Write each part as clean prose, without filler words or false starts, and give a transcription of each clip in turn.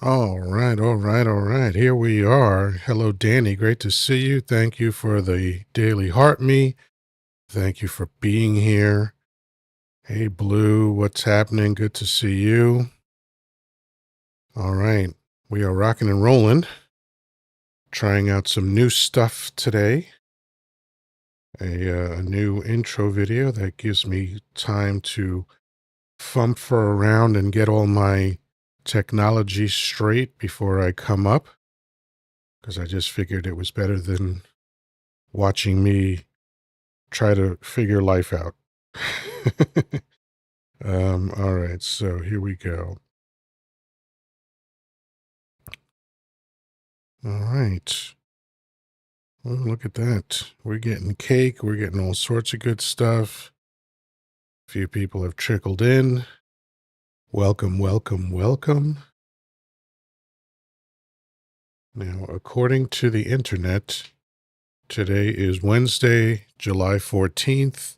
All right, all right, all right. Here we are. Hello, Danny. Great to see you. Thank you for the daily heart me. Thank you for being here. Hey, Blue, what's happening? Good to see you. All right. We are rocking and rolling, trying out some new stuff today. A new intro video that gives me time to fumfer around and get all my technology straight before I come up, because I just figured it was better than watching me try to figure life out. All right, so here we go. All right. Well, look at that. We're getting cake. We're getting all sorts of good stuff. A few people have trickled in. Welcome, welcome, welcome. Now, according to the internet, today is Wednesday, July 14th,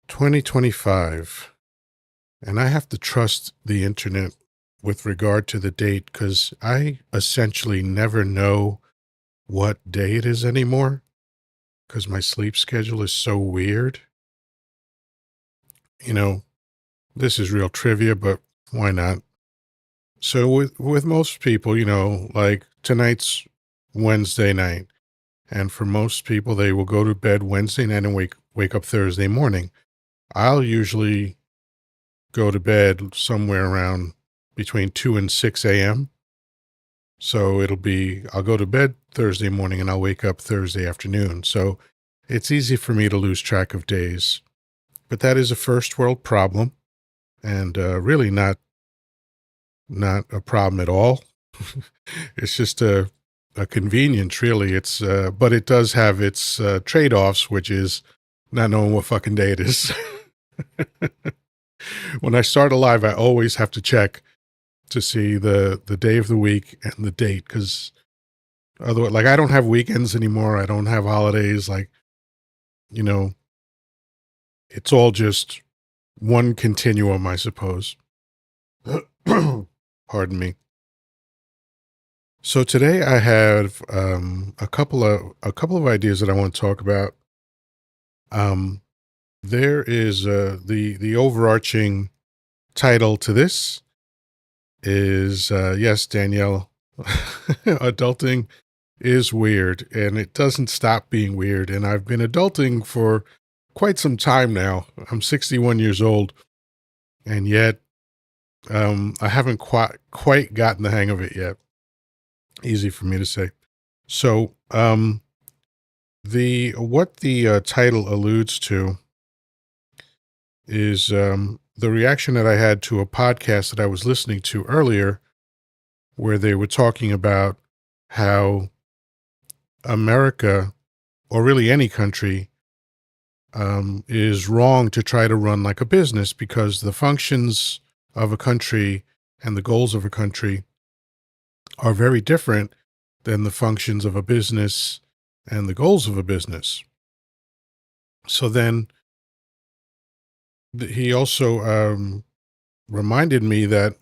2025. And I have to trust the internet with regard to the date because I essentially never know what day it is anymore because my sleep schedule is so weird. You know, this is real trivia, but why not? So with most people, like tonight's Wednesday night, and for most people they will go to bed Wednesday night and wake up Thursday morning. I'll usually go to bed somewhere around between 2 and 6 a.m. So I'll go to bed Thursday morning and I'll wake up Thursday afternoon. So it's easy for me to lose track of days. But that is a first world problem and really not a problem at all. It's just a convenience, really. But it does have its trade-offs, which is not knowing what fucking day it is. When I start a live, I always have to check to see the day of the week and the date, because otherwise, like, I don't have weekends anymore. I don't have holidays. Like, you know, it's all just one continuum, I suppose. Pardon me. So today I have a couple of ideas that I want to talk about. Um, there is the overarching title to this is yes, Danielle, adulting is weird, and it doesn't stop being weird. And I've been adulting for quite some time now. I'm 61 years old, and yet I haven't quite gotten the hang of it yet. Easy for me to say. So the what the title alludes to is the reaction that I had to a podcast that I was listening to earlier, where they were talking about how America, or really any country, is wrong to try to run like a business because the functions of a country and the goals of a country are very different than the functions of a business and the goals of a business. So then he also reminded me that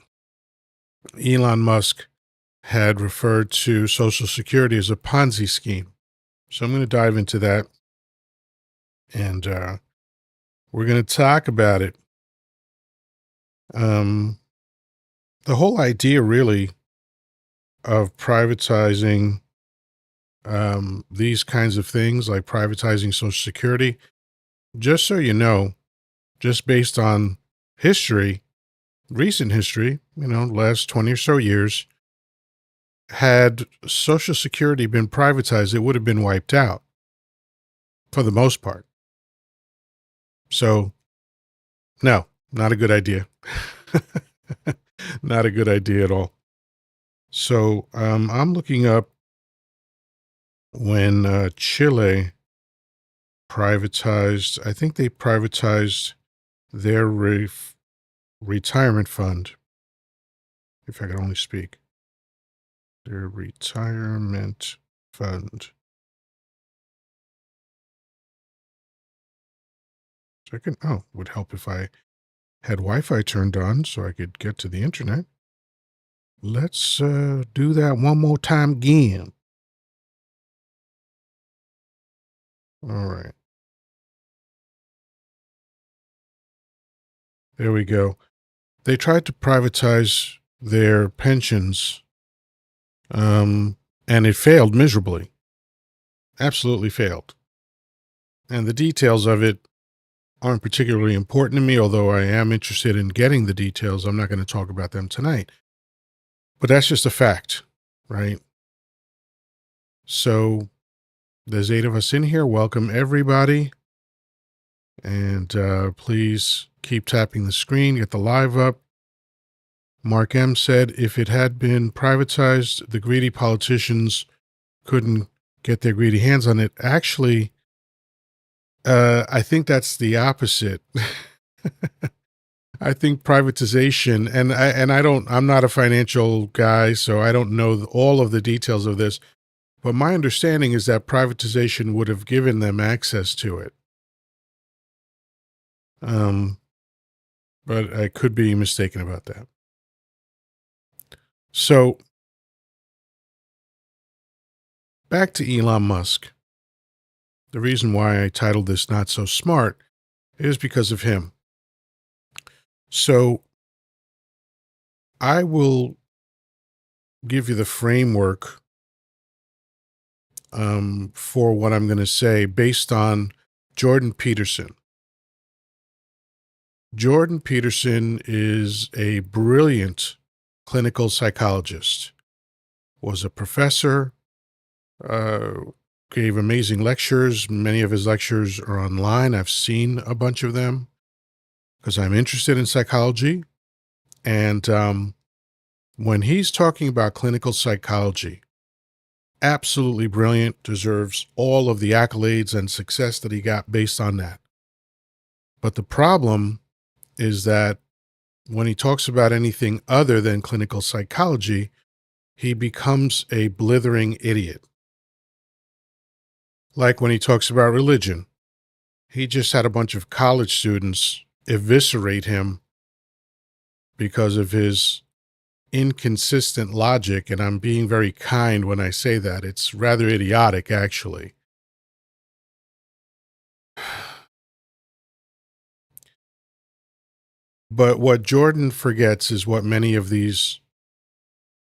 Elon Musk had referred to Social Security as a Ponzi scheme. So I'm going to dive into that, and we're going to talk about it. Um, the whole idea, really, of privatizing these kinds of things, like privatizing Social Security, just so you know, just based on history, recent history, last 20 or so years, had Social Security been privatized, it would have been wiped out for the most part. So, no, not a good idea. Not a good idea at all. So, I'm looking up when Chile privatized, I think they privatized their retirement fund, if I could only speak. Their retirement fund. Second, oh, would help if I had Wi Fi turned on so I could get to the internet. Let's do that one more time again. All right. There we go. They tried to privatize their pensions, um, and it failed miserably. Absolutely failed. And the details of it aren't particularly important to me, although I am interested in getting the details. I'm not going to talk about them tonight. But that's just a fact, right? So there's 8 of us in here. Welcome, everybody. And please keep tapping the screen, get the live up. Mark M said if it had been privatized, the greedy politicians couldn't get their greedy hands on it. Actually, I think that's the opposite. I think privatization, I'm not a financial guy, so I don't know all of the details of this, but my understanding is that privatization would have given them access to it. Um, but I could be mistaken about that. So back to Elon Musk. The reason why I titled this Not So Smart is because of him. So I will give you the framework for what I'm going to say based on Jordan Peterson. Jordan Peterson is a brilliant clinical psychologist, was a professor, uh, gave amazing lectures. Many of his lectures are online. I've seen a bunch of them because I'm interested in psychology. And when he's talking about clinical psychology, absolutely brilliant, deserves all of the accolades and success that he got based on that. But the problem is that when he talks about anything other than clinical psychology, he becomes a blithering idiot. Like when he talks about religion, he just had a bunch of college students eviscerate him because of his inconsistent logic. And I'm being very kind when I say that. It's rather idiotic, actually. But what Jordan forgets is what many of these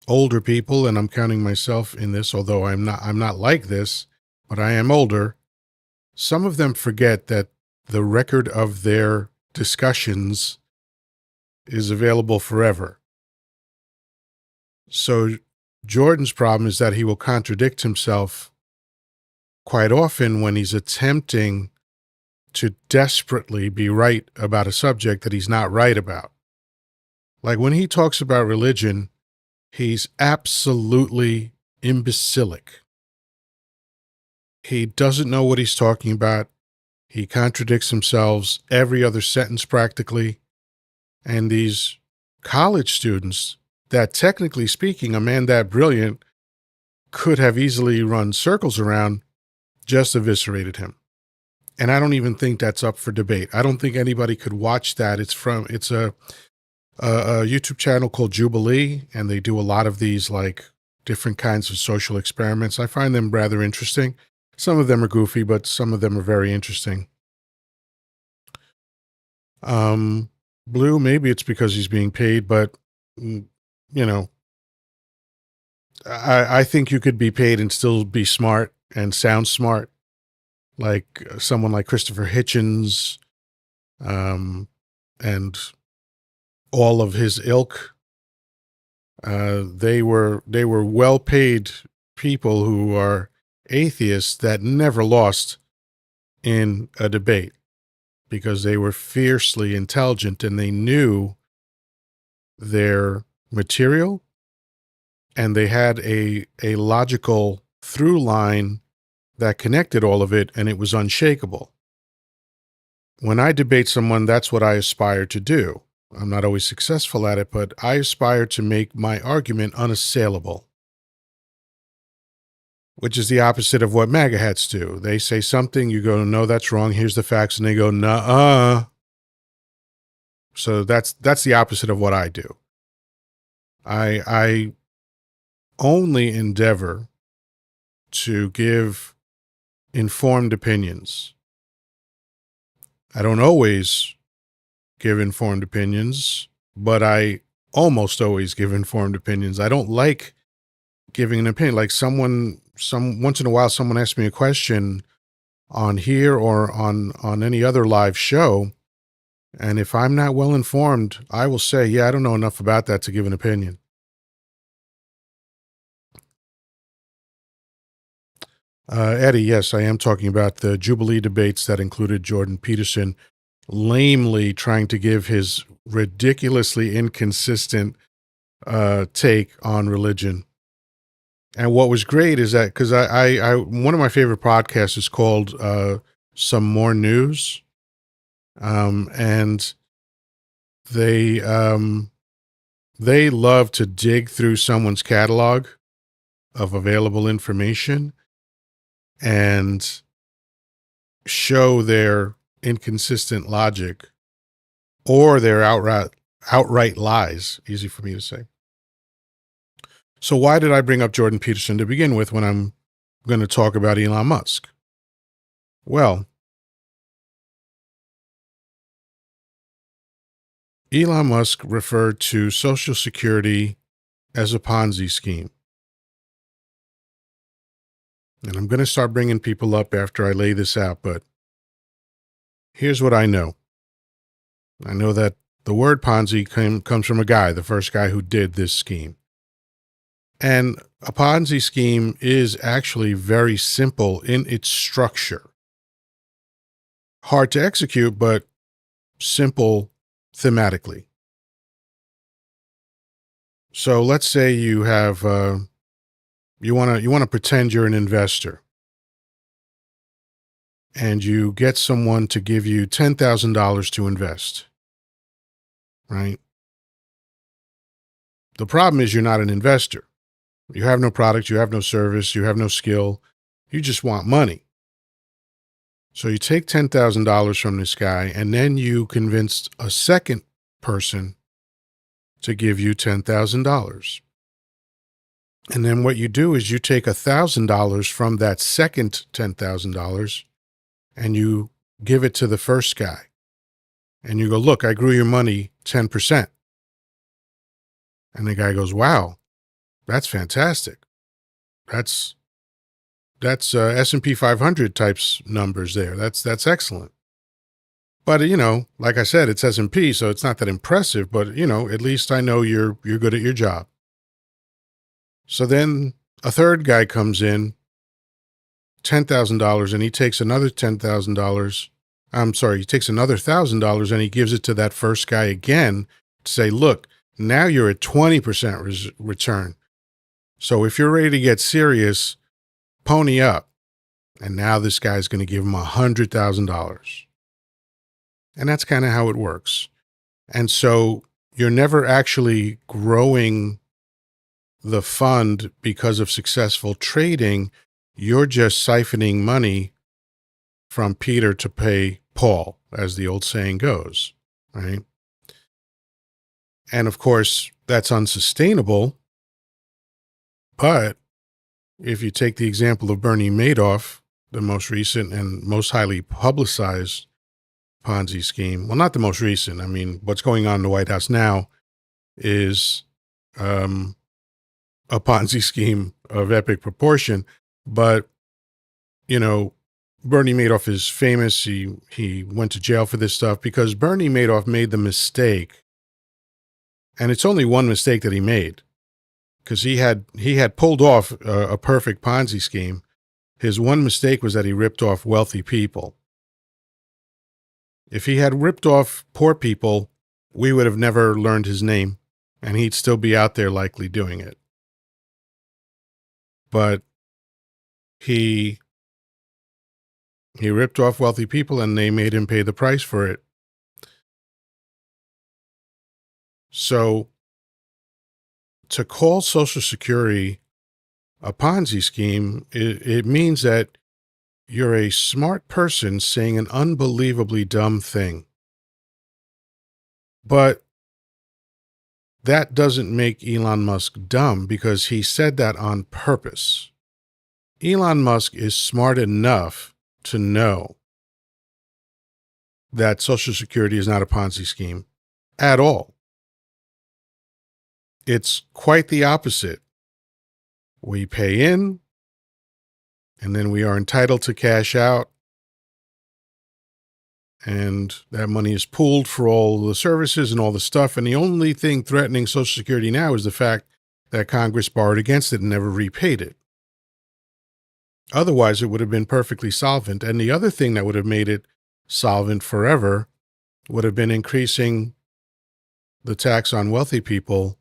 older people, and I'm counting myself in this, although I'm not like this, but I am older. Some of them forget that the record of their discussions is available forever. So Jordan's problem is that he will contradict himself quite often when he's attempting to desperately be right about a subject that he's not right about. Like when he talks about religion, he's absolutely imbecilic. He doesn't know what he's talking about. He contradicts himself every other sentence practically. And these college students that, technically speaking, a man that brilliant could have easily run circles around, just eviscerated him. And I don't even think that's up for debate. I don't think anybody could watch that. It's a YouTube channel called Jubilee, and they do a lot of these like different kinds of social experiments. I find them rather interesting. Some of them are goofy, but some of them are very interesting. Blue, maybe it's because he's being paid, but you know, I think you could be paid and still be smart and sound smart, like someone like Christopher Hitchens, and all of his ilk. They were well paid people who are atheists that never lost in a debate because they were fiercely intelligent and they knew their material, and they had a logical through line that connected all of it, and it was unshakable. When I debate someone, that's what I aspire to do. I'm not always successful at it, but I aspire to make my argument unassailable, which is the opposite of what MAGA hats do. They say something, you go, no, that's wrong. Here's the facts. And they go, nuh-uh. So that's the opposite of what I do. I only endeavor to give informed opinions. I don't always give informed opinions, but I almost always give informed opinions. I don't like giving an opinion. Like some once in a while, someone asks me a question on here or on any other live show, and if I'm not well informed, I will say, "Yeah, I don't know enough about that to give an opinion." Eddie, yes, I am talking about the Jubilee debates that included Jordan Peterson lamely trying to give his ridiculously inconsistent take on religion. And what was great is that because one of my favorite podcasts is called Some More News, and they um, they love to dig through someone's catalog of available information and show their inconsistent logic or their outright lies. Easy for me to say. So why did I bring up Jordan Peterson to begin with when I'm going to talk about Elon Musk? Well, Elon Musk referred to Social Security as a Ponzi scheme. And I'm going to start bringing people up after I lay this out, but here's what I know. I know that the word Ponzi comes from a guy, the first guy who did this scheme. And a Ponzi scheme is actually very simple in its structure. Hard to execute, but simple thematically. So let's say you have you want to pretend you're an investor and you get someone to give you $10,000 to invest, right? The problem is you're not an investor. You have no product, you have no service, you have no skill. You just want money. So you take $10,000 from this guy and then you convinced a second person to give you $10,000. And then what you do is you take $1,000 from that second $10,000 and you give it to the first guy. And you go, look, I grew your money 10%. And the guy goes, wow, that's fantastic. That's S&P 500 types numbers there. That's excellent. But like I said, it's S&P, so it's not that impressive. But at least I know you're good at your job. So then a third guy comes in, $10,000, and he takes another $10,000. I'm sorry, he takes another $1,000 and he gives it to that first guy again to say, look, now you're at 20% return. So if you're ready to get serious, pony up. And now this guy's going to give him $100,000. And that's kind of how it works. And so you're never actually growing the fund because of successful trading. You're just siphoning money from Peter to pay Paul, as the old saying goes, right? And of course, that's unsustainable. But if you take the example of Bernie Madoff, the most recent and most highly publicized Ponzi scheme, well, not the most recent. I mean, what's going on in the White House now is a Ponzi scheme of epic proportion. But, Bernie Madoff is famous. He went to jail for this stuff because Bernie Madoff made the mistake, and it's only one mistake that he made, because he had pulled off a perfect Ponzi scheme. His one mistake was that he ripped off wealthy people. If he had ripped off poor people, we would have never learned his name, and he'd still be out there likely doing it. But he ripped off wealthy people, and they made him pay the price for it. So to call Social Security a Ponzi scheme, it means that you're a smart person saying an unbelievably dumb thing. But That doesn't make Elon Musk dumb because he said that on purpose. Elon Musk is smart enough to know that Social Security is not a Ponzi scheme at all. It's quite the opposite. We pay in, and then we are entitled to cash out, and that money is pooled for all the services and all the stuff. And the only thing threatening Social Security now is the fact that Congress borrowed against it and never repaid it. Otherwise, it would have been perfectly solvent. And the other thing that would have made it solvent forever would have been increasing the tax on wealthy people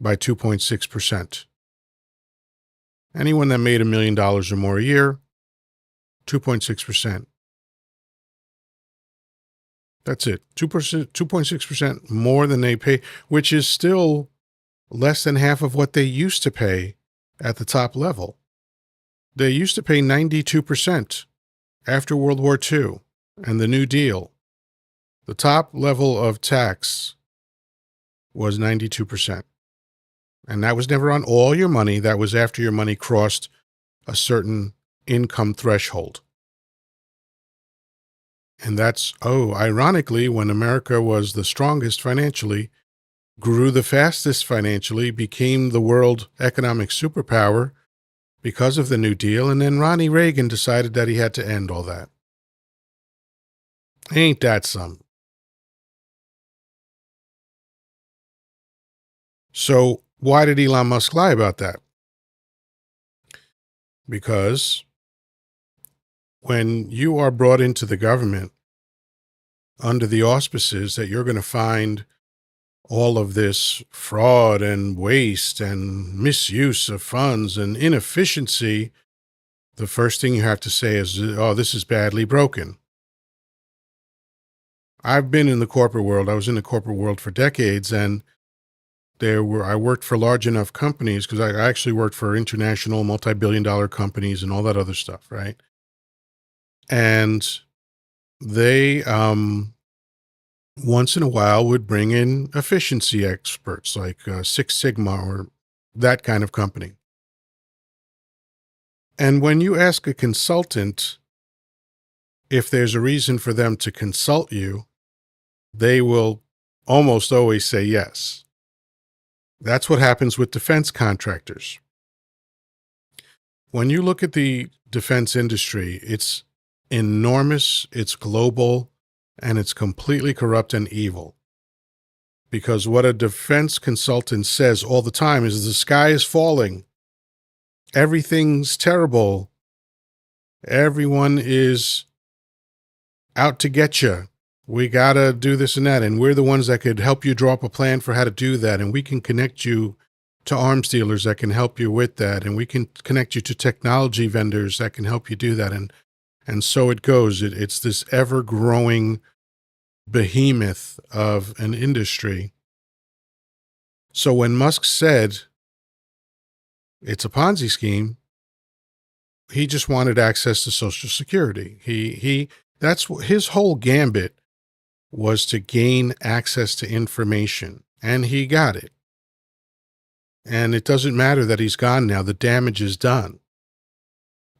by 2.6%. Anyone that made $1 million or more a year, 2.6%. That's it. 2.6% more than they pay, which is still less than half of what they used to pay at the top level. They used to pay 92% after World War II and the New Deal. The top level of tax was 92%. And that was never on all your money. That was after your money crossed a certain income threshold. And that's, ironically, when America was the strongest financially, grew the fastest financially, became the world economic superpower because of the New Deal. And then Ronnie Reagan decided that he had to end all that. Ain't that some? So why did Elon Musk lie about that? Because when you are brought into the government under the auspices that you're going to find all of this fraud and waste and misuse of funds and inefficiency, the first thing you have to say is, oh, this is badly broken. I've been in the corporate world. I was in the corporate world for decades, and I worked for large enough companies because I actually worked for international multi-billion-dollar companies and all that other stuff, right? And they, once in a while, would bring in efficiency experts like Six Sigma or that kind of company. And when you ask a consultant if there's a reason for them to consult you, they will almost always say yes. That's what happens with defense contractors. When you look at the defense industry, it's enormous, it's global, and it's completely corrupt and evil. Because what a defense consultant says all the time is the sky is falling. Everything's terrible. Everyone is out to get you. We got to do this and that. And we're the ones that could help you draw up a plan for how to do that. And we can connect you to arms dealers that can help you with that. And we can connect you to technology vendors that can help you do that. And so it goes. It's this ever growing behemoth of an industry. So when Musk said it's a Ponzi scheme, he just wanted access to Social Security. That's his whole gambit was to gain access to information, and he got it. And it doesn't matter that he's gone now. The damage is done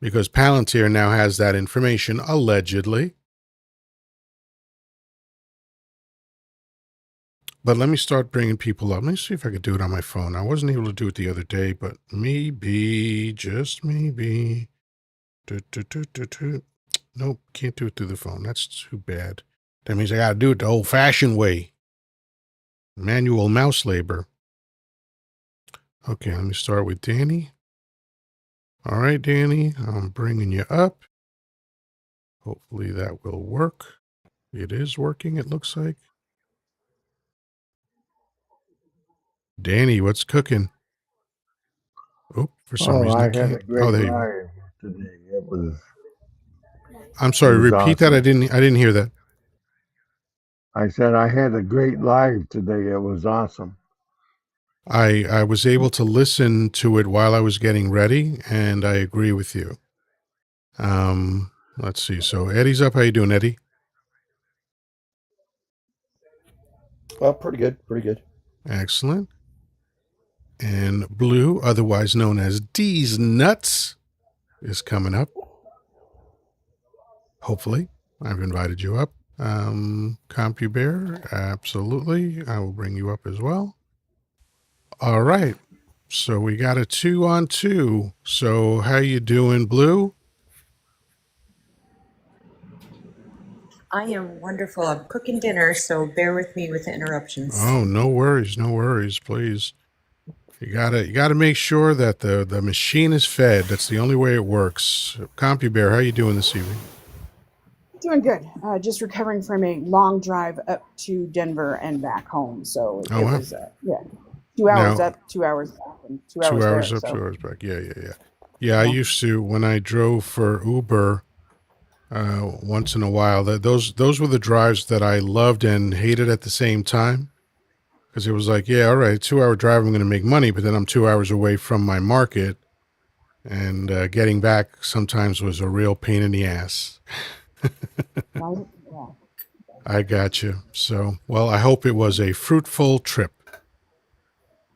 because Palantir now has that information, allegedly. But let me start bringing people up. Let me see if I could do it on my phone. I wasn't able to do it the other day, but maybe, just maybe. Nope, can't do it through the phone. That's too bad. That means I got to do it the old-fashioned way. Manual mouse labor. Okay, let me start with Danny. All right, Danny, I'm bringing you up. Hopefully that will work. It is working, it looks like. Danny, what's cooking? Oh, for some reason I I had a can't. Oh, great there you go. live today. I'm It sorry, was repeat that. I awesome. didn't hear that. I said I had a great live today. It was awesome. I was able to listen to it while I was getting ready, and I agree with you. Let's see. So Eddie's up. How you doing, Eddie? Well, pretty good, pretty good. Excellent. And Blue, otherwise known as D's Nuts, is coming up. Hopefully. I've invited you up. CompuBear, absolutely. I will bring you up as well. All right. So we got a 2-on-2. So how you doing, Blue? I am wonderful. I'm cooking dinner, so bear with me with the interruptions. Oh, no worries, no worries, please. You gotta make sure that the machine is fed. That's the only way it works. CompuBear, how you doing this evening? Doing good. Just recovering from a long drive up to Denver and back home. So Oh it wow. was, 2 hours Now up, 2 hours back, and 2 hours 2 hours there. up, So 2 hours back. Yeah. Yeah, I yeah, used to when I drove for Uber once in a while. Those were the drives that I loved and hated at the same time. Because it was like, yeah, all right, 2 hour drive, I'm going to make money, but then I'm 2 hours away from my market, and getting back sometimes was a real pain in the ass. right. Yeah. I got you. So, well, I hope it was a fruitful trip.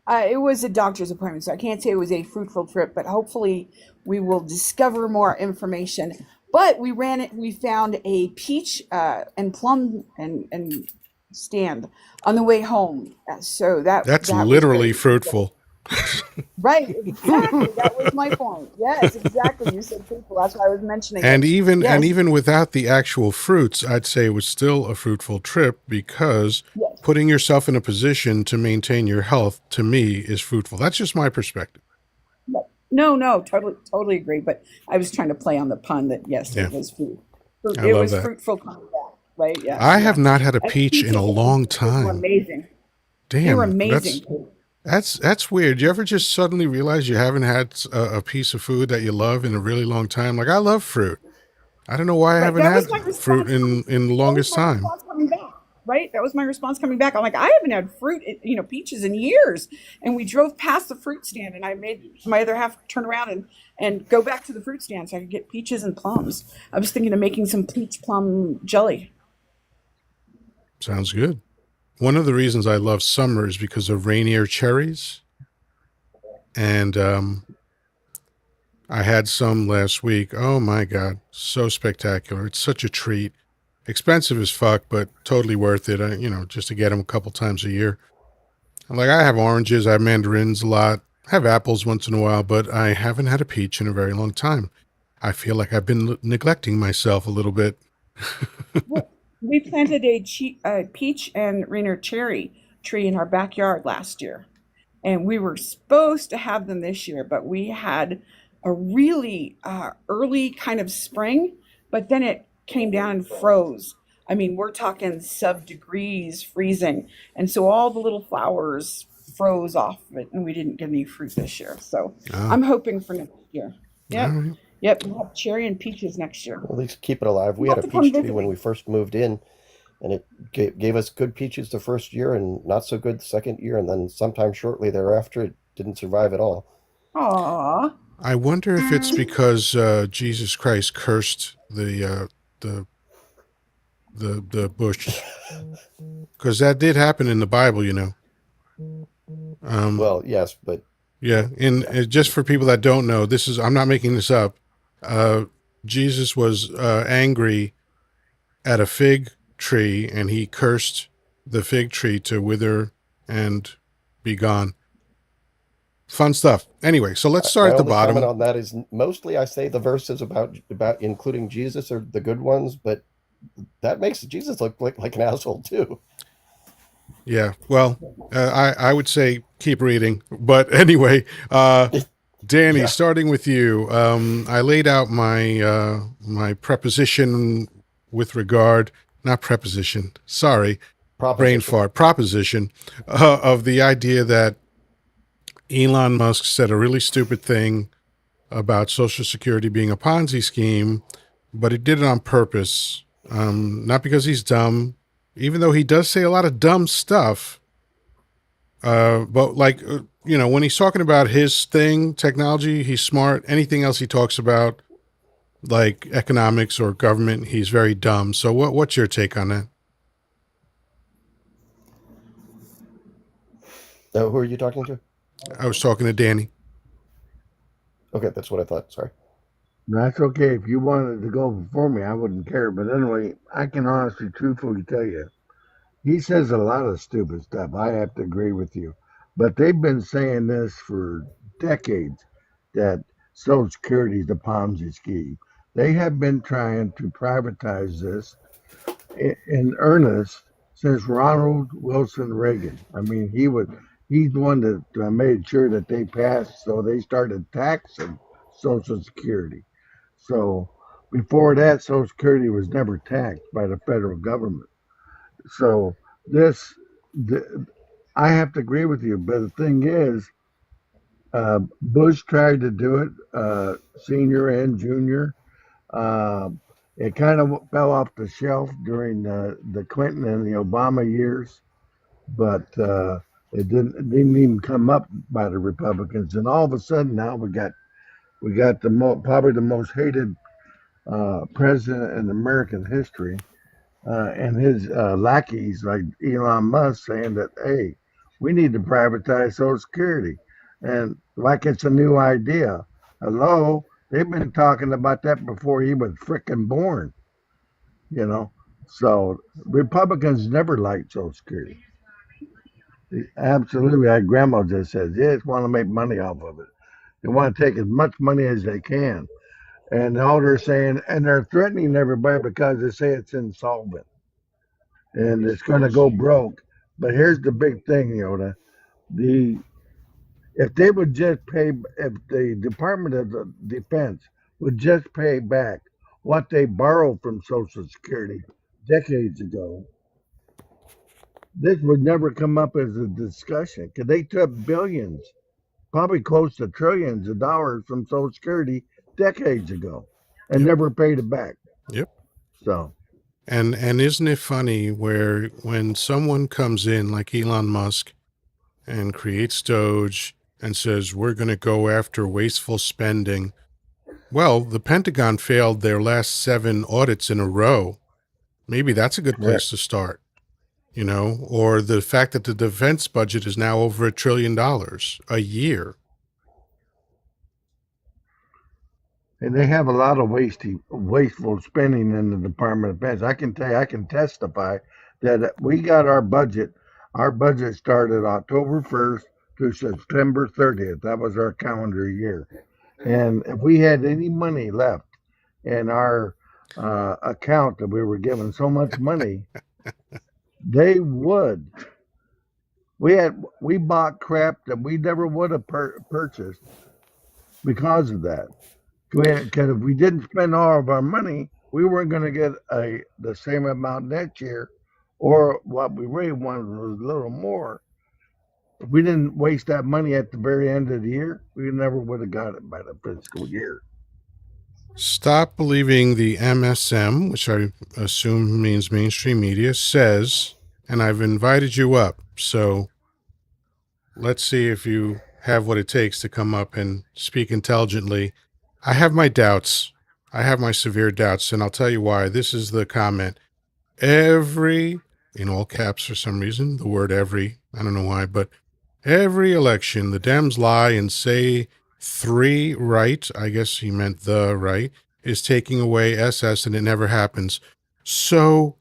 It was a doctor's appointment, so I can't say it was a fruitful trip, but hopefully we will discover more information. But we ran it. We found a peach and plum and stand on the way home, so That's that was literally great. fruitful. Right, exactly. That was my point. Yes, exactly. You said fruitful. That's why I was mentioning and it. even and Yes, even without the actual fruits, I'd say it was still a fruitful trip because yes. putting yourself in a position to maintain your health to me is fruitful. That's just my perspective. No, no, totally agree. But I was trying to play on the pun that yes, Yeah, it was fruit. Fruit. I It love was that. fruitful coming back. Right? Yes, I have yeah. not had a And the peach in a peaches and long peaches were time. amazing. They were Damn, amazing that's too. that's weird. You ever just suddenly realize you haven't had a piece of food that you love in a really long time? Like I love fruit. I don't know why I Right. haven't That was had my fruit response. in the That was longest my time. response coming back. Right. That was my response coming back. I'm like, I haven't had fruit, peaches in years. And we drove past the fruit stand, and I made my other half turn around and go back to the fruit stand so I could get peaches and plums. I was thinking of making some peach plum jelly. Sounds good. One of the reasons I love summer is because of rainier cherries, and I had some last week. Oh my god, so spectacular! It's such a treat. Expensive as fuck, but totally worth it. Just to get them a couple times a year. Like I have oranges, I have mandarins a lot, I have apples once in a while, but I haven't had a peach in a very long time. I feel like I've been neglecting myself a little bit. Well, we planted a peach and rainier cherry tree in our backyard last year, and we were supposed to have them this year, but we had a really early kind of spring, but then it came down and froze. I mean, we're talking sub degrees freezing, and so all the little flowers froze off of it, and we didn't get any fruit this year. So Ah, I'm hoping for next year. all Yep, right. yep, we'll have cherry and peaches next year. Well, at least keep it alive. We You had have a to come peach tree visit when me. we first moved in, and it gave us good peaches the first year and not so good the second year. And then sometime shortly thereafter, it didn't survive at all. Aw. I wonder if it's because Jesus Christ cursed the the bush, because that did happen in the Bible. Um, Well, yes, but yeah, and yeah. just for people that don't know, I'm not making this up. Uh, Jesus was angry at a fig tree, and he cursed the fig tree to wither and be gone. Fun stuff. Anyway, so let's start My at the only comment bottom. on that is mostly I say the verses about including Jesus are the good ones, but that makes Jesus look like an asshole too. Yeah, well, I would say keep reading, but anyway, Danny, Yeah, starting with you, I laid out my preposition with regard, not preposition, sorry, brain proposition. fart, proposition of the idea that Elon Musk said a really stupid thing about Social Security being a Ponzi scheme, but he did it on purpose, not because he's dumb, even though he does say a lot of dumb stuff. But like, when he's talking about his thing, technology, he's smart. Anything else he talks about, like economics or government, he's very dumb. So what's your take on that? Who are you talking to? I was talking to Danny. Okay, that's what I thought. Sorry. That's okay. If you wanted to go before me, I wouldn't care. But anyway, I can honestly, truthfully tell you, he says a lot of stupid stuff. I have to agree with you. But they've been saying this for decades that Social Security is a Ponzi scheme. They have been trying to privatize this in earnest since Ronald Wilson Reagan. I mean, he's the one that made sure that they passed, so they started taxing Social Security. So before that, Social Security was never taxed by the federal government. So this, the, I have to agree with you. But the thing is, Bush tried to do it, senior and junior. Uh, it kind of fell off the shelf during the Clinton and the Obama years, but it didn't even come up by the Republicans. And all of a sudden now we got probably the most hated president in American history, and his lackeys like Elon Musk saying that, hey, we need to privatize Social Security, and like it's a new idea. Hello, they've been talking about that before he was frickin' born. You know, so Republicans never liked Social Security. Absolutely, like Grandma just says, they just want to make money off of it. They want to take as much money as they can, and all they're saying, and they're threatening everybody because they say it's insolvent and it's going to go broke. But here's the big thing, Yoda. The If they would just pay, if the Department of the Defense would just pay back what they borrowed from Social Security decades ago, this would never come up as a discussion because they took billions, probably close to trillions of dollars from Social Security decades ago and Yep. never paid it back. Yep. So, And isn't it funny where when someone comes in like Elon Musk and creates Doge and says we're going to go after wasteful spending, well, the Pentagon failed their last 7 audits in a row. Maybe that's a good correct. place to start, or the fact that the defense budget is now over $1 trillion a year. And they have a lot of wasteful spending in the Department of Defense. I can tell you, I can testify that we got our budget. Our budget started October 1st to September 30th. That was our calendar year. And if we had any money left in our account that we were given so much money, they would. We bought crap that we never would have purchased because of that. Because if we didn't spend all of our money, we weren't going to get the same amount next year, or what we really wanted was a little more. If we didn't waste that money at the very end of the year, we never would have got it by the fiscal year. Stop believing the MSM, which I assume means mainstream media, says, and I've invited you up. So let's see if you have what it takes to come up and speak intelligently. I have my doubts. I have my severe doubts, and I'll tell you why. This is the comment. Every, in all caps for some reason, the word every, I don't know why, but every election, the Dems lie and say 3 right, I guess he meant the right, is taking away SS, and it never happens. So,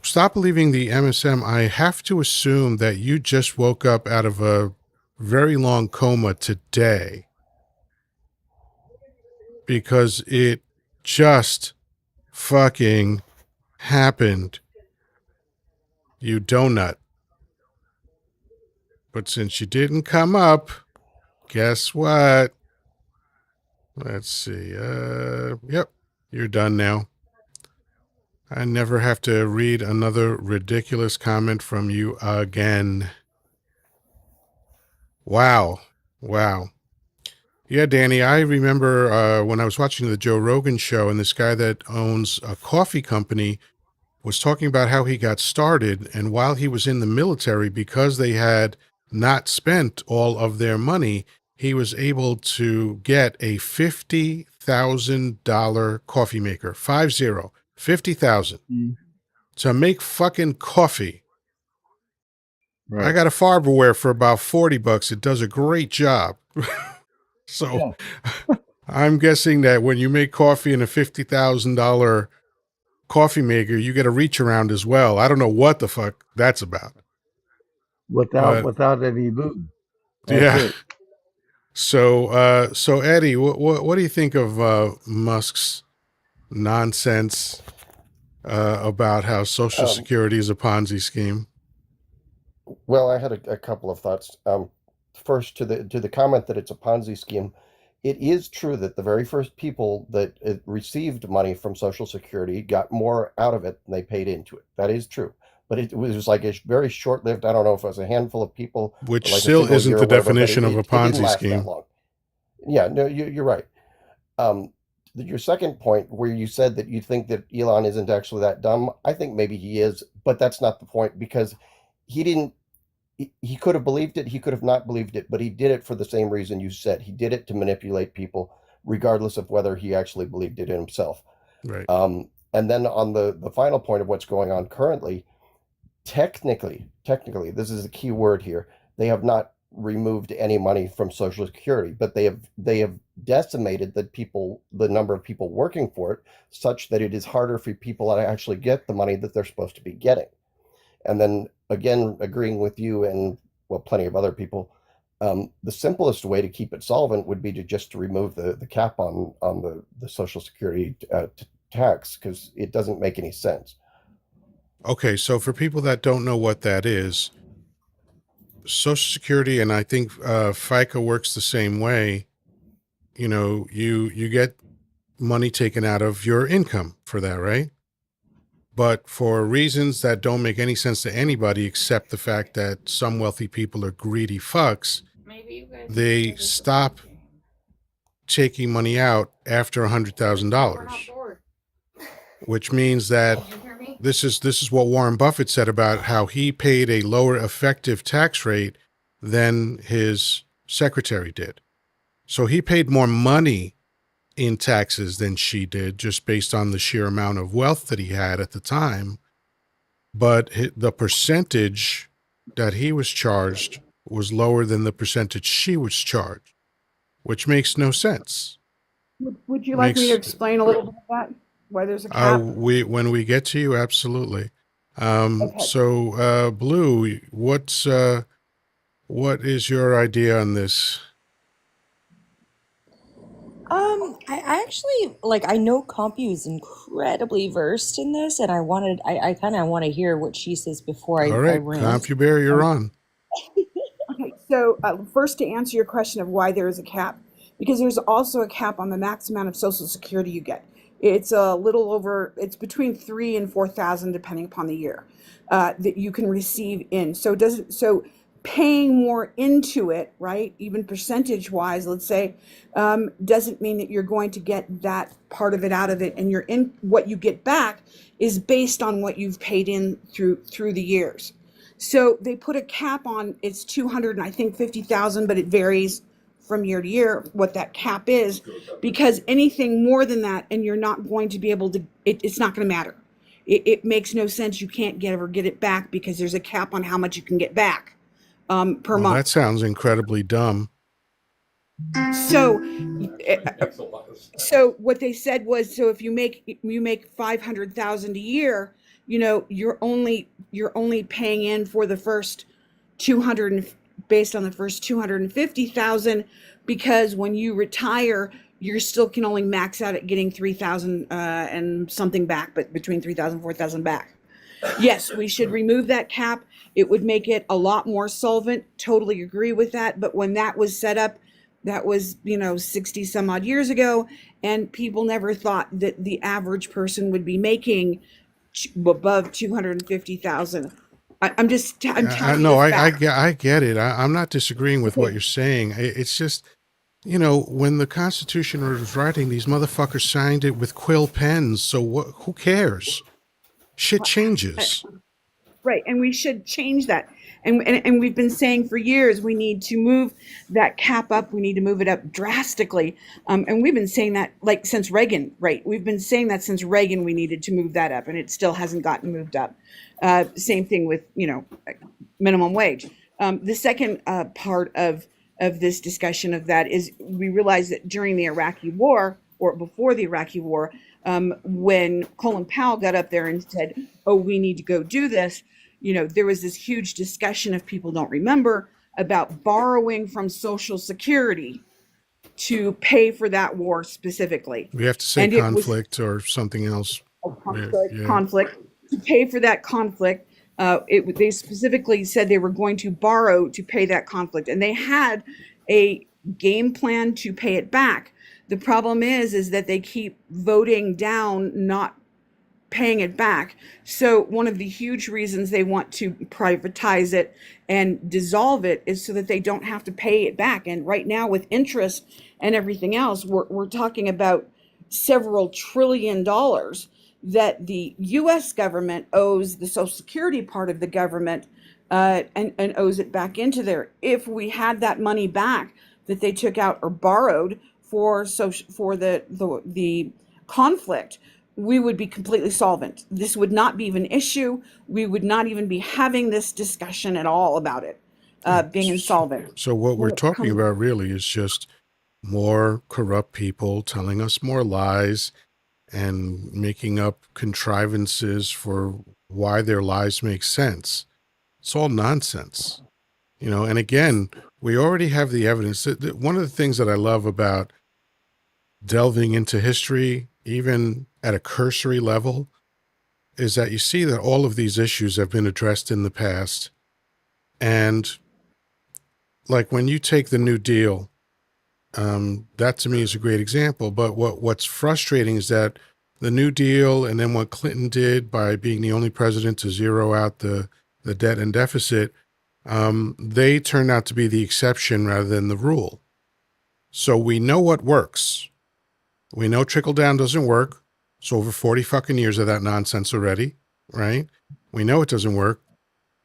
stop believing the MSM. I have to assume that you just woke up out of a very long coma today, because it just fucking happened. You donut. But since you didn't come up, guess what? Let's see. Yep, you're done now. I never have to read another ridiculous comment from you again. Wow. Yeah, Danny, I remember when I was watching the Joe Rogan show, and this guy that owns a coffee company was talking about how he got started, and while he was in the military, because they had not spent all of their money, he was able to get a $50,000 coffee maker, 50,000, to make fucking coffee. I got a Farberware for about $40. It does a great job. So I'm guessing that when you make coffee in a $50,000 coffee maker, you get a reach around as well. I don't know what the fuck that's about. But without any lube. That's yeah. it. So Eddie, what do you think of Musk's nonsense about how Social Security is a Ponzi scheme? Well, I had a couple of thoughts. First, to the comment that it's a Ponzi scheme, it is true that the very first people that received money from Social Security got more out of it than they paid into it. That is true. But it was like a very short-lived, I don't know if it was a handful of people. Which like still isn't the definition of a it didn't Ponzi last scheme. that long. Yeah, no, you're right. Your second point, where you said that you think that Elon isn't actually that dumb, I think maybe he is, but that's not the point, because he didn't. He could have believed it, he could have not believed it, but he did it for the same reason you said. He did it to manipulate people, regardless of whether he actually believed it in himself. Right. And then on the final point of what's going on currently, technically, this is the key word here. They have not removed any money from Social Security, but they have decimated the number of people working for it, such that it is harder for people to actually get the money that they're supposed to be getting. And then again, agreeing with you and plenty of other people, the simplest way to keep it solvent would be to remove the cap on the Social Security tax, because it doesn't make any sense. Okay, so for people that don't know what that is, Social Security, and I think FICA works the same way. You know, you get money taken out of your income for that, right? But for reasons that don't make any sense to anybody except the fact that some wealthy people are greedy fucks, they stop taking money out after $100,000, which means that this is what Warren Buffett said about how he paid a lower effective tax rate than his secretary did. So he paid more money in taxes than she did, just based on the sheer amount of wealth that he had at the time. But the percentage that he was charged was lower than the percentage she was charged, which makes no sense. Would you like me to explain a little bit of that? Why there's a cap? When we get to you, absolutely. Okay. So, Blue, what is your idea on this? I actually, I know Compu is incredibly versed in this, and I kind of want to hear what she says before All I right, rant. CompuBear, you're on. Okay, so first, to answer your question of why there is a cap, because there's also a cap on the max amount of Social Security you get. It's a little over, it's between 3,000 and 4,000 depending upon the year that you can receive in. So paying more into it, right, even percentage wise, let's say, doesn't mean that you're going to get that part of it out of it, and what you get back is based on what you've paid in through the years. So they put a cap on, it's 200 and I think 50,000, but it varies from year to year what that cap is, because anything more than that, and you're not going to be able to, it's not going to matter. It makes no sense. You can't get it back because there's a cap on how much you can get back per month. That sounds incredibly dumb. So what they said was, so if you make 500,000 a year, you're only paying in for the first 200, based on the first 250,000, because when you retire, you still can only max out at getting 3,000 and something back, but between 3,000 and 4,000 back. Yes, we should remove that cap. It would make it a lot more solvent. Totally agree with that. But when that was set up, that was 60 some odd years ago, and people never thought that the average person would be making above 250,000. I'm telling you. No, I get it. I'm not disagreeing with what you're saying. It's just, when the Constitution was writing, these motherfuckers signed it with quill pens. So who cares? Shit changes. Right, and we should change that. And we've been saying for years we need to move that cap up. We need to move it up drastically. And we've been saying that since Reagan, right? We've been saying that since Reagan we needed to move that up, and it still hasn't gotten moved up. Same thing with minimum wage. The second part of this discussion of that is we realized that during the Iraqi war, or before the Iraqi war, when Colin Powell got up there and said, "Oh, we need to go do this," there was this huge discussion, if people don't remember, about borrowing from Social Security to pay for that war specifically. We have to say And it was conflict or something else. Yeah. conflict, to pay for that conflict. They specifically said they were going to borrow to pay that conflict, and they had a game plan to pay it back. The problem is that they keep voting down not paying it back. So one of the huge reasons they want to privatize it and dissolve it is so that they don't have to pay it back. And right now, with interest and everything else, we're talking about several $trillion that the U.S. government owes the Social Security part of the government, and owes it back into there. If we had that money back that they took out or borrowed for the conflict, we would be completely solvent. This would not be an issue. We would not even be having this discussion at all about it being insolvent. So what we're talking about really is just more corrupt people telling us more lies and making up contrivances for why their lies make sense. It's all nonsense. And again, we already have the evidence. One of the things that I love about delving into history, even at a cursory level, is that you see that all of these issues have been addressed in the past. And like when you take the New Deal, that to me is a great example. But what's frustrating is that the New Deal and then what Clinton did by being the only president to zero out the debt and deficit, they turned out to be the exception rather than the rule. So we know what works. We know trickle down doesn't work. It's over 40 fucking years of that nonsense already, right? We know it doesn't work.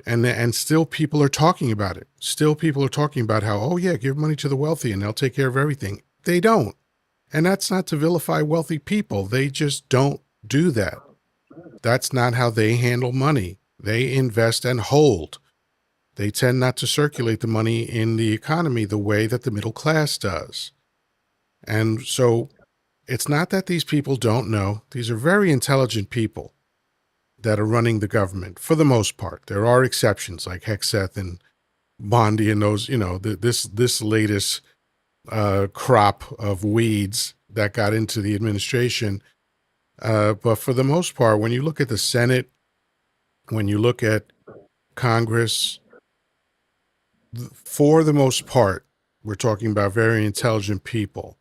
And still people are talking about it. Still people are talking about how, oh yeah, give money to the wealthy and they'll take care of everything. They don't. And that's not to vilify wealthy people. They just don't do that. That's not how they handle money. They invest and hold. They tend not to circulate the money in the economy the way that the middle class does. And so it's not that these people don't know. These are very intelligent people that are running the government for the most part. There are exceptions like Hexeth and Bondi and those, this latest crop of weeds that got into the administration. But for the most part, when you look at the Senate, when you look at Congress, for the most part, we're talking about very intelligent people.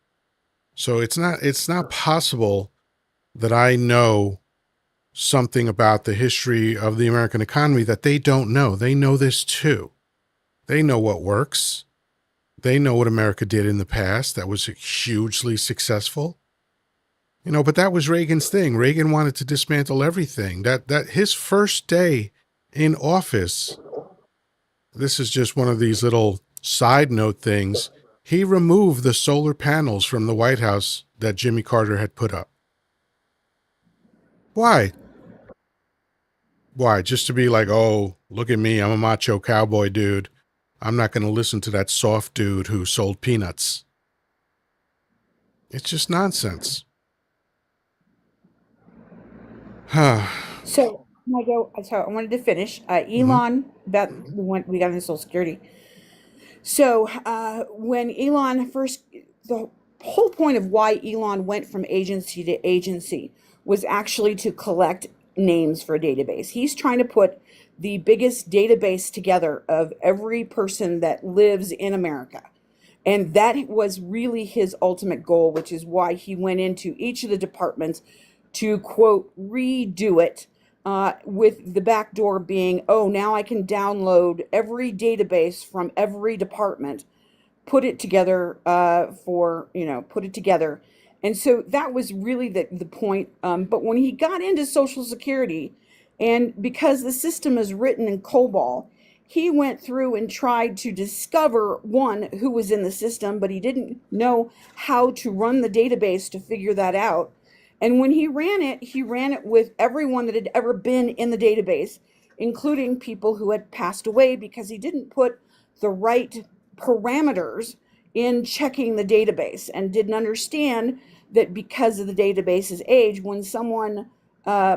So it's not possible that I know something about the history of the American economy that they don't know. They know this too. They know what works. They know what America did in the past that was hugely successful. But that was Reagan's thing. Reagan wanted to dismantle everything. That his first day in office, this is just one of these little side note things. He removed the solar panels from the White House that Jimmy Carter had put up. Why? Why? Just to be like, oh, look at me. I'm a macho cowboy dude. I'm not going to listen to that soft dude who sold peanuts. It's just nonsense. So I wanted to finish. Elon, that we got into Social Security. So when Elon first, the whole point of why Elon went from agency to agency was actually to collect names for a database. He's trying to put the biggest database together of every person that lives in America. And that was really his ultimate goal, which is why he went into each of the departments to, quote, redo it, with the back door being, oh, now I can download every database from every department, put it together put it together. And so that was really the point. But when he got into Social Security, and because the system is written in COBOL, he went through and tried to discover one who was in the system, but he didn't know how to run the database to figure that out. And when he ran it with everyone that had ever been in the database. including people who had passed away because he didn't put the right parameters in checking the database and didn't understand that because of the database's age, when someone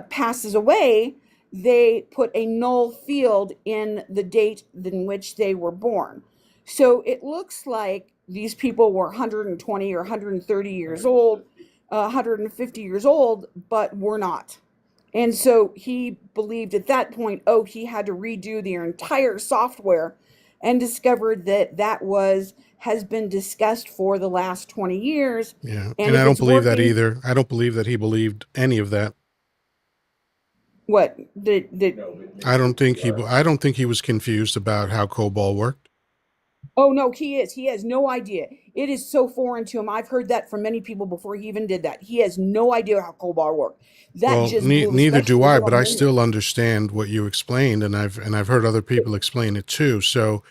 passes away, they put a null field in the date in which they were born. So it looks like these people were 120 or 130 years old, 150 years old, but were not. And so he believed at that point, oh, he had to redo the entire software, and discovered that has been discussed for the last 20 years. Yeah. And And if I don't it's believe that working, either. I don't believe that he believed any of that. what I don't think he was confused about how COBOL worked. oh no, he has no idea. It is so foreign to him. I've heard that from many people before he even did that. He has no idea how COBOL worked. That Well, just blew him, neither especially do the I, little but I minion. still understand what you explained, and I've heard other people explain it too. So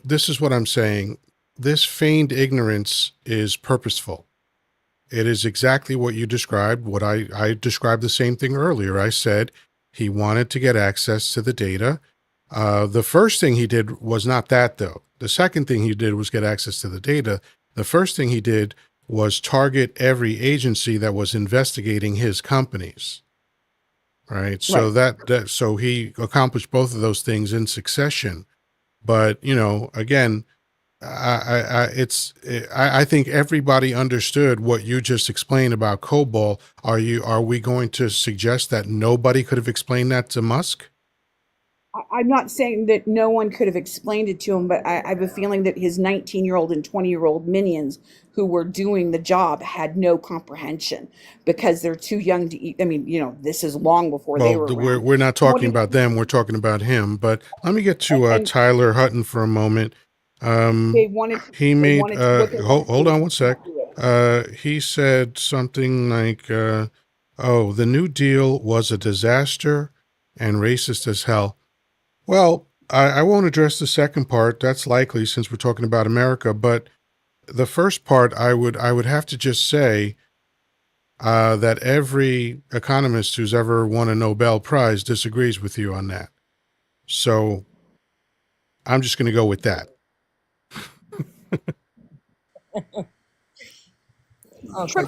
this is what I'm saying. This feigned ignorance is purposeful. It is exactly what you described. What I described the same thing earlier. I said he wanted to get access to the data. The first thing he did was not that, though. The second thing he did was get access to the data. The first thing he did was target every agency that was investigating his companies. Right. So Right. so he accomplished both of those things in succession. But, again, I think everybody understood what you just explained about COBOL. Are we going to suggest that nobody could have explained that to Musk? I'm not saying that no one could have explained it to him, but I have a feeling that his 19-year-old and 20-year-old minions who were doing the job had no comprehension because they're too young to eat. I mean, this is long before they Well, were we're around. we're not What talking if, about them. We're talking about him. But let me get to and Tyler Hutton for a moment. they wanted to, He made. what they wanted to Hold do on is one sec. not do it. He said something like, "Oh, the New Deal was a disaster and racist as hell." Well, I won't address the second part. That's likely since we're talking about America. But the first part, I would have to just say that every economist who's ever won a Nobel Prize disagrees with you on that. So I'm just going to go with that. Okay.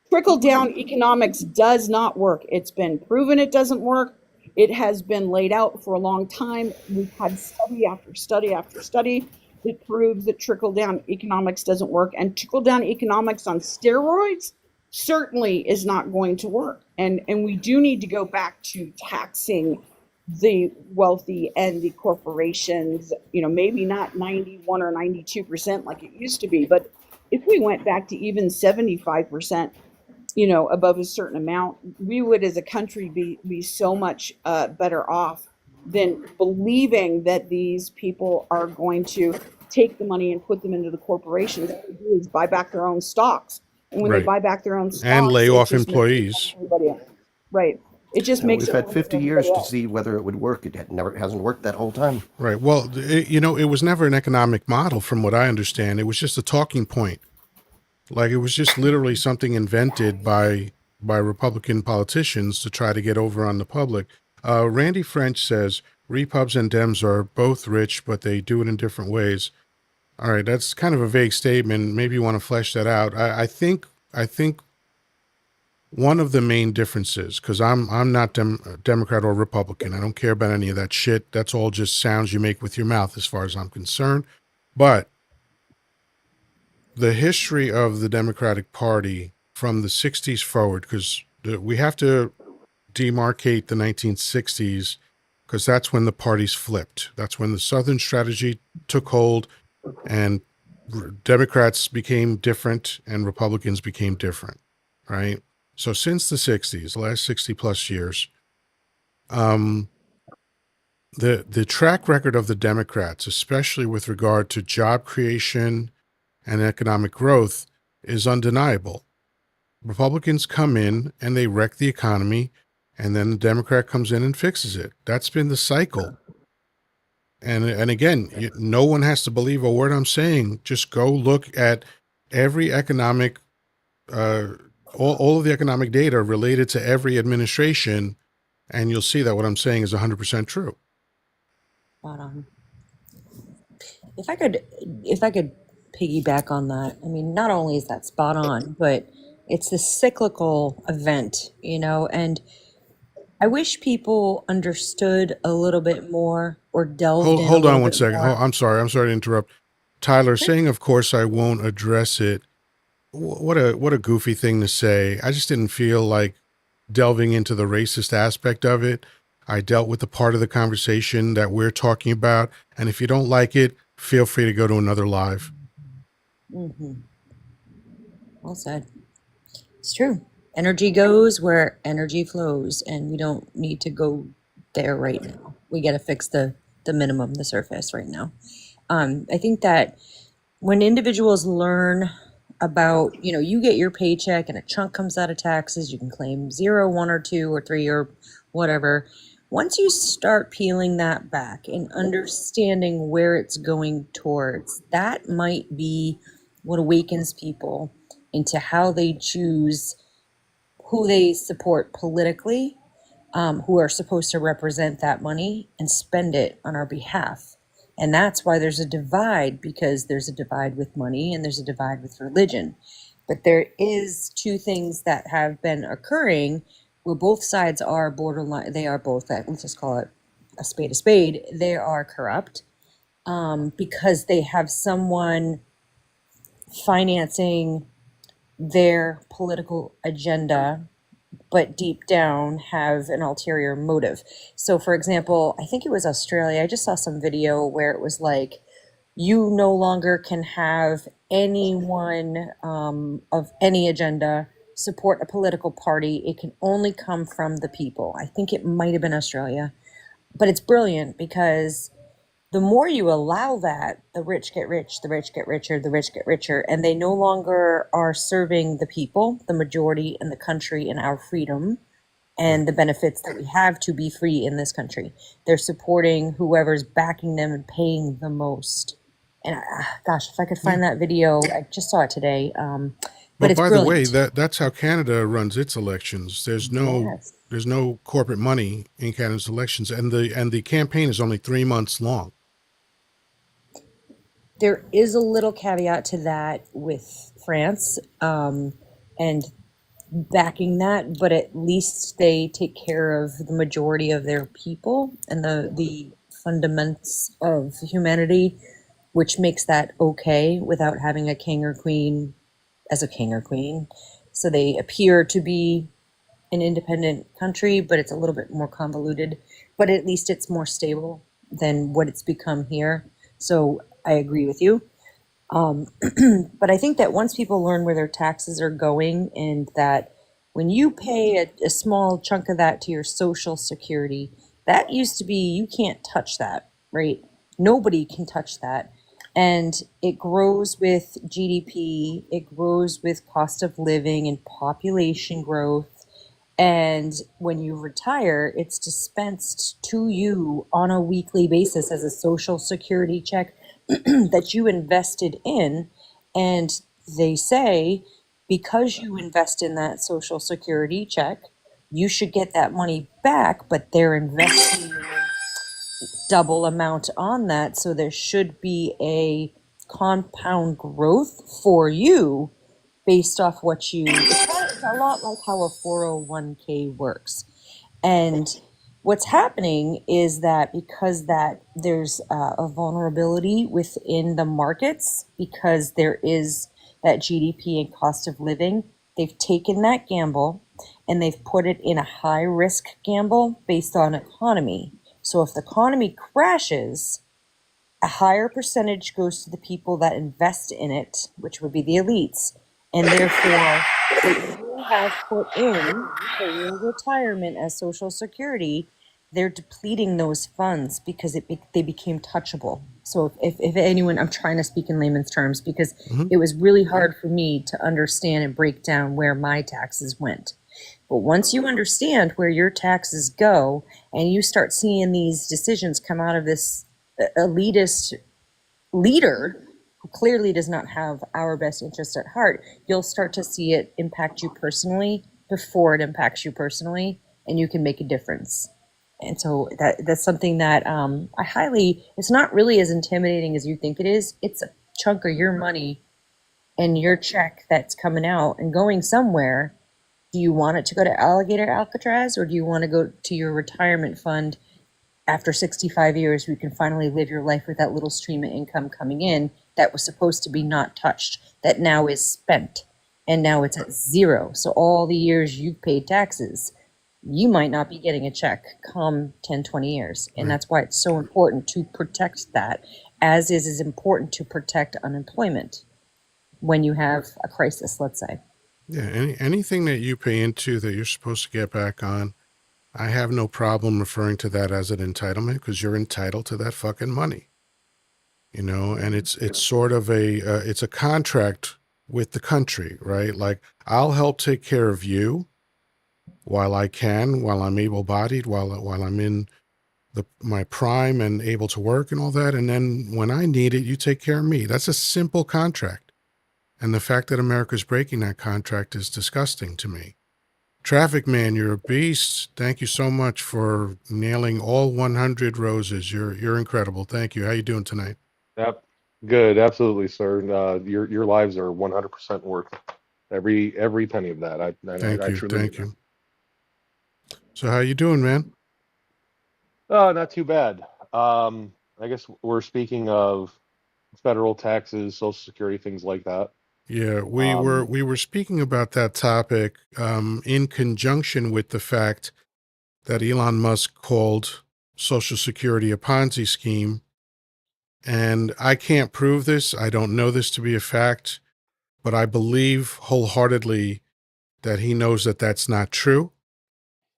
Trickle down economics does not work. It's been proven it doesn't work. It has been laid out for a long time. We've had study after study after study that proves that trickle down economics doesn't work. And trickle down economics on steroids certainly is not going to work. And we do need to go back to taxing the wealthy and the corporations, maybe not 91 or 92% like it used to be, but if we went back to even 75%, above a certain amount, we would as a country be so much better off than believing that these people are going to take the money and put them into the corporations. What they do is buy back their own stocks. And when they Right. buy back their own And stocks, lay it off just makes it worse employees. for everybody else. Right. It just makes We've it had worse for 50 years everybody to else. see whether it would work. It hasn't worked that whole time. Right. Well, it was never an economic model from what I understand. It was just a talking point. Like it was just literally something invented by Republican politicians to try to get over on the public. Randy French says Repubs and Dems are both rich, but they do it in different ways. All right, that's kind of a vague statement. Maybe you want to flesh that out. I think one of the main differences, because I'm not Democrat or Republican. I don't care about any of that shit. That's all just sounds you make with your mouth, as far as I'm concerned. But the history of the Democratic Party from the 60s forward, because we have to demarcate the 1960s, because that's when the parties flipped. That's when the Southern strategy took hold, and Democrats became different and Republicans became different, right? So since the 60s, last 60 plus years, um, the track record of the Democrats, especially with regard to job creation and economic growth, is undeniable. Republicans come in and they wreck the economy, and then the Democrat comes in and fixes it. That's been the cycle. And again, no one has to believe a word I'm saying. Just go look at every economic, uh, all of the economic data related to every administration, And you'll see that what I'm saying is 100% true. Spot on. If I could piggyback on that, I mean, not only is that spot on, but it's the cyclical event, and I wish people understood a little bit more or delved in a Hold little on one bit second. more. I'm sorry to interrupt. Tyler, saying, of course, I won't address it. What a goofy thing to say. I just didn't feel like delving into the racist aspect of it. I dealt with the part of the conversation that we're talking about. And if you don't like it, feel free to go to another live. Mm-hmm. Well said. It's true. Energy goes where energy flows, and we don't need to go there right now. We got to fix the minimum, the surface right now. I think that when individuals learn about, you get your paycheck and a chunk comes out of taxes, you can claim 0, 1, or 2, or 3, or whatever. Once you start peeling that back and understanding where it's going towards, that might be what awakens people into how they choose who they support politically, who are supposed to represent that money and spend it on our behalf. And that's why there's a divide, because there's a divide with money and there's a divide with religion. But there is two things that have been occurring where both sides are borderline. They are both, let's just call it a spade a spade. They are corrupt, because they have someone financing their political agenda, but deep down have an ulterior motive. So, for example, I think it was Australia. I just saw some video where it was like, you no longer can have anyone of any agenda support a political party. It can only come from the people. I think it might have been Australia. But it's brilliant because the more you allow that, the rich get rich, the rich get richer, the rich get richer, and they no longer are serving the people, the majority, and the country and our freedom and the benefits that we have to be free in this country. They're supporting whoever's backing them and paying the most. And gosh, if I could find that video, I just saw it today. But it's by the way, brilliant. that's how Canada runs its elections. There's Yes. no corporate money in Canada's elections, and the campaign is only 3 months long. There is a little caveat to that with France, and backing that, but at least they take care of the majority of their people and the fundamentals of humanity, which makes that okay without having a king or queen as a king or queen. So they appear to be an independent country, but it's a little bit more convoluted. But at least it's more stable than what it's become here. So I agree with you. But I think that once people learn where their taxes are going, and that when you pay a small chunk of that to your social security, that used to be, you can't touch that, right? Nobody can touch that. And it grows with GDP, it grows with cost of living and population growth. And when you retire, it's dispensed to you on a weekly basis as a social security check that you invested in. And they say, because you invest in that social security check, you should get that money back, but they're investing double amount on that. So there should be a compound growth for you based off what you, it's a lot like how a 401k works. And what's happening is that because that there's a vulnerability within the markets, because there is that GDP and cost of living, they've taken that gamble and they've put it in a high risk gamble based on economy. So if the economy crashes, a higher percentage goes to the people that invest in it, which would be the elites, and therefore what you have put in for your retirement as Social Security, they're depleting those funds because they became touchable. So if anyone, I'm trying to speak in layman's terms because it was really hard for me to understand and break down where my taxes went. But once you understand where your taxes go and you start seeing these decisions come out of this elitist leader who clearly does not have our best interest at heart, you'll start to see it impact you personally before it impacts you personally. and you can make a difference. And so that's something that I highly, it's not really as intimidating as you think it is. It's a chunk of your money and your check that's coming out and going somewhere. Do you want it to go to Alligator Alcatraz, or do you want to go to your retirement fund? After 65 years, you can finally live your life with that little stream of income coming in that was supposed to be not touched, that now is spent, and now it's at zero. So all the years you've paid taxes, you might not be getting a check come 10, 20 years. And Right. that's why it's so important to protect that, as is important to protect unemployment when you have a crisis, let's say. Yeah, anything that you pay into that you're supposed to get back on, I have no problem referring to that as an entitlement, because you're entitled to that fucking money, and it's sort of it's a contract with the country, right? Like, I'll help take care of you while I can, while I'm able-bodied, while I'm in my prime and able to work and all that, and then when I need it, you take care of me. That's a simple contract. And the fact that America's breaking that contract is disgusting to me. Traffic Man, you're a beast. Thank you so much for nailing all 100 roses. You're incredible. Thank you. How you doing tonight? Yep. Good. Absolutely, sir. Your lives are 100% worth every penny of that. Thank I you. truly Thank mean you. So how you doing, man? that. Not too bad. I guess we're speaking of federal taxes, Social Security, things like that. Yeah, we were Um, we were speaking about that topic in conjunction with the fact that Elon Musk called Social Security a Ponzi scheme. And I can't prove this. I don't know this to be a fact, but I believe wholeheartedly that he knows that that's not true,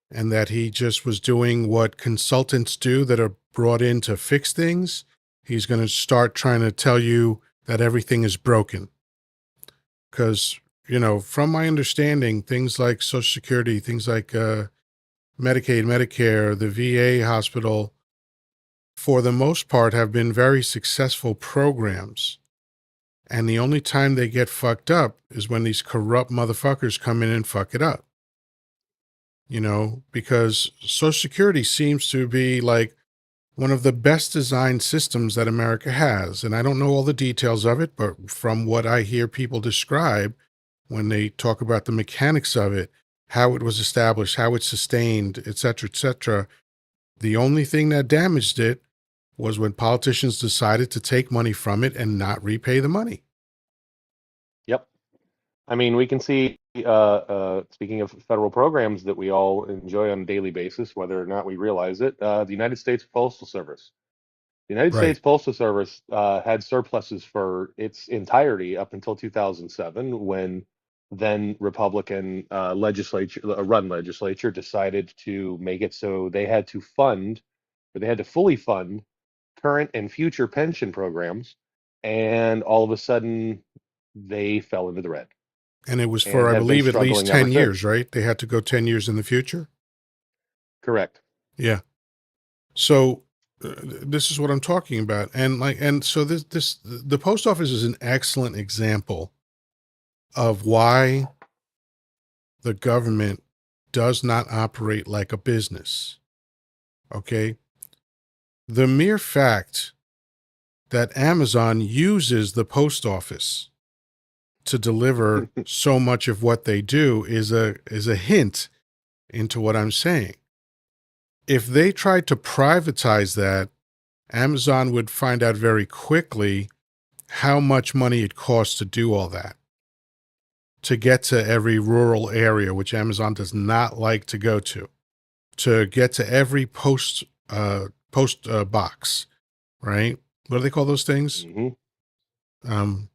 and that he just was doing what consultants do that are brought in to fix things. He's going to start trying to tell you that everything is broken. Because, from my understanding, things like Social Security, things like Medicaid, Medicare, the VA hospital, for the most part, have been very successful programs. And the only time they get fucked up is when these corrupt motherfuckers come in and fuck it up. Because Social Security seems to be like one of the best designed systems that America has. And I don't know all the details of it, but from what I hear people describe when they talk about the mechanics of it, how it was established, how it's sustained, et cetera, the only thing that damaged it was when politicians decided to take money from it and not repay the money. yep. I mean, we can see, speaking of federal programs that we all enjoy on a daily basis, whether or not we realize it, the United States Postal Service. The United Right. States Postal Service had surpluses for its entirety up until 2007, when then Republican run legislature decided to make it so they had to fund, or they had to fully fund current and future pension programs, and all of a sudden they fell into the red And it was for, and I have been believe, at least struggling ever 10 since. years, right? They had to go 10 years in the future. Correct. Yeah. So this is what I'm talking about. And so the post office is an excellent example of why the government does not operate like a business. Okay. The mere fact that Amazon uses the post office to deliver so much of what they do is a hint into what I'm saying. If they tried to privatize that, Amazon would find out very quickly how much money it costs to do all that, to get to every rural area, which Amazon does not like to go to get to every post box, right? What do they call those things? Hmm.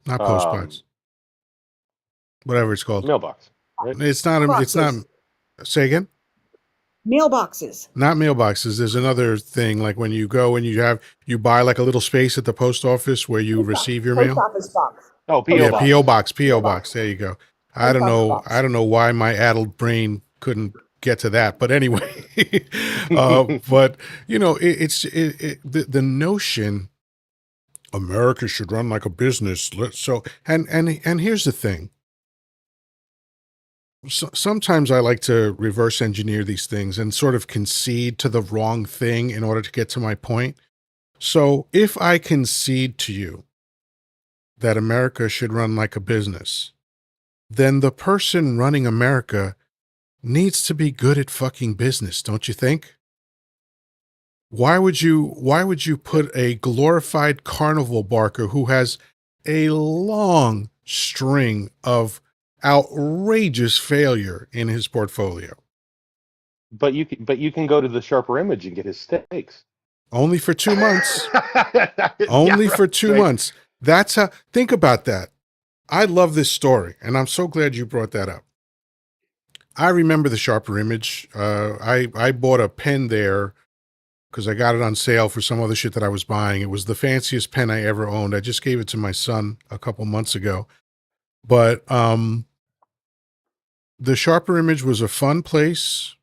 Not post box, whatever it's called. Mailbox, right? It's not, Boxes. say again? Mailboxes. Not mailboxes. There's another thing, like when you go and you buy like a little space at the post office where you receive your Post mail. office box. Oh, Post PO Yeah, box. P.O. Box, P.O. PO Box. box. There you go. Post office box. I don't know why my addled brain couldn't get to that, but anyway, but the notion America should run like a business. And here's the thing: sometimes I like to reverse engineer these things and sort of concede to the wrong thing in order to get to my point. So if I concede to you that America should run like a business, then the person running America needs to be good at fucking business, don't you think? Why would you put a glorified carnival barker who has a long string of outrageous failure in his portfolio? But you can go to the Sharper Image and get his steaks. Only for 2 months. Yeah, Only for 2 right. months. That's how, think about that. I love this story, and I'm so glad you brought that up. I remember the Sharper Image. I bought a pen there because I got it on sale for some other shit that I was buying. It was the fanciest pen I ever owned. I just gave it to my son a couple months ago. But the Sharper Image was a fun place,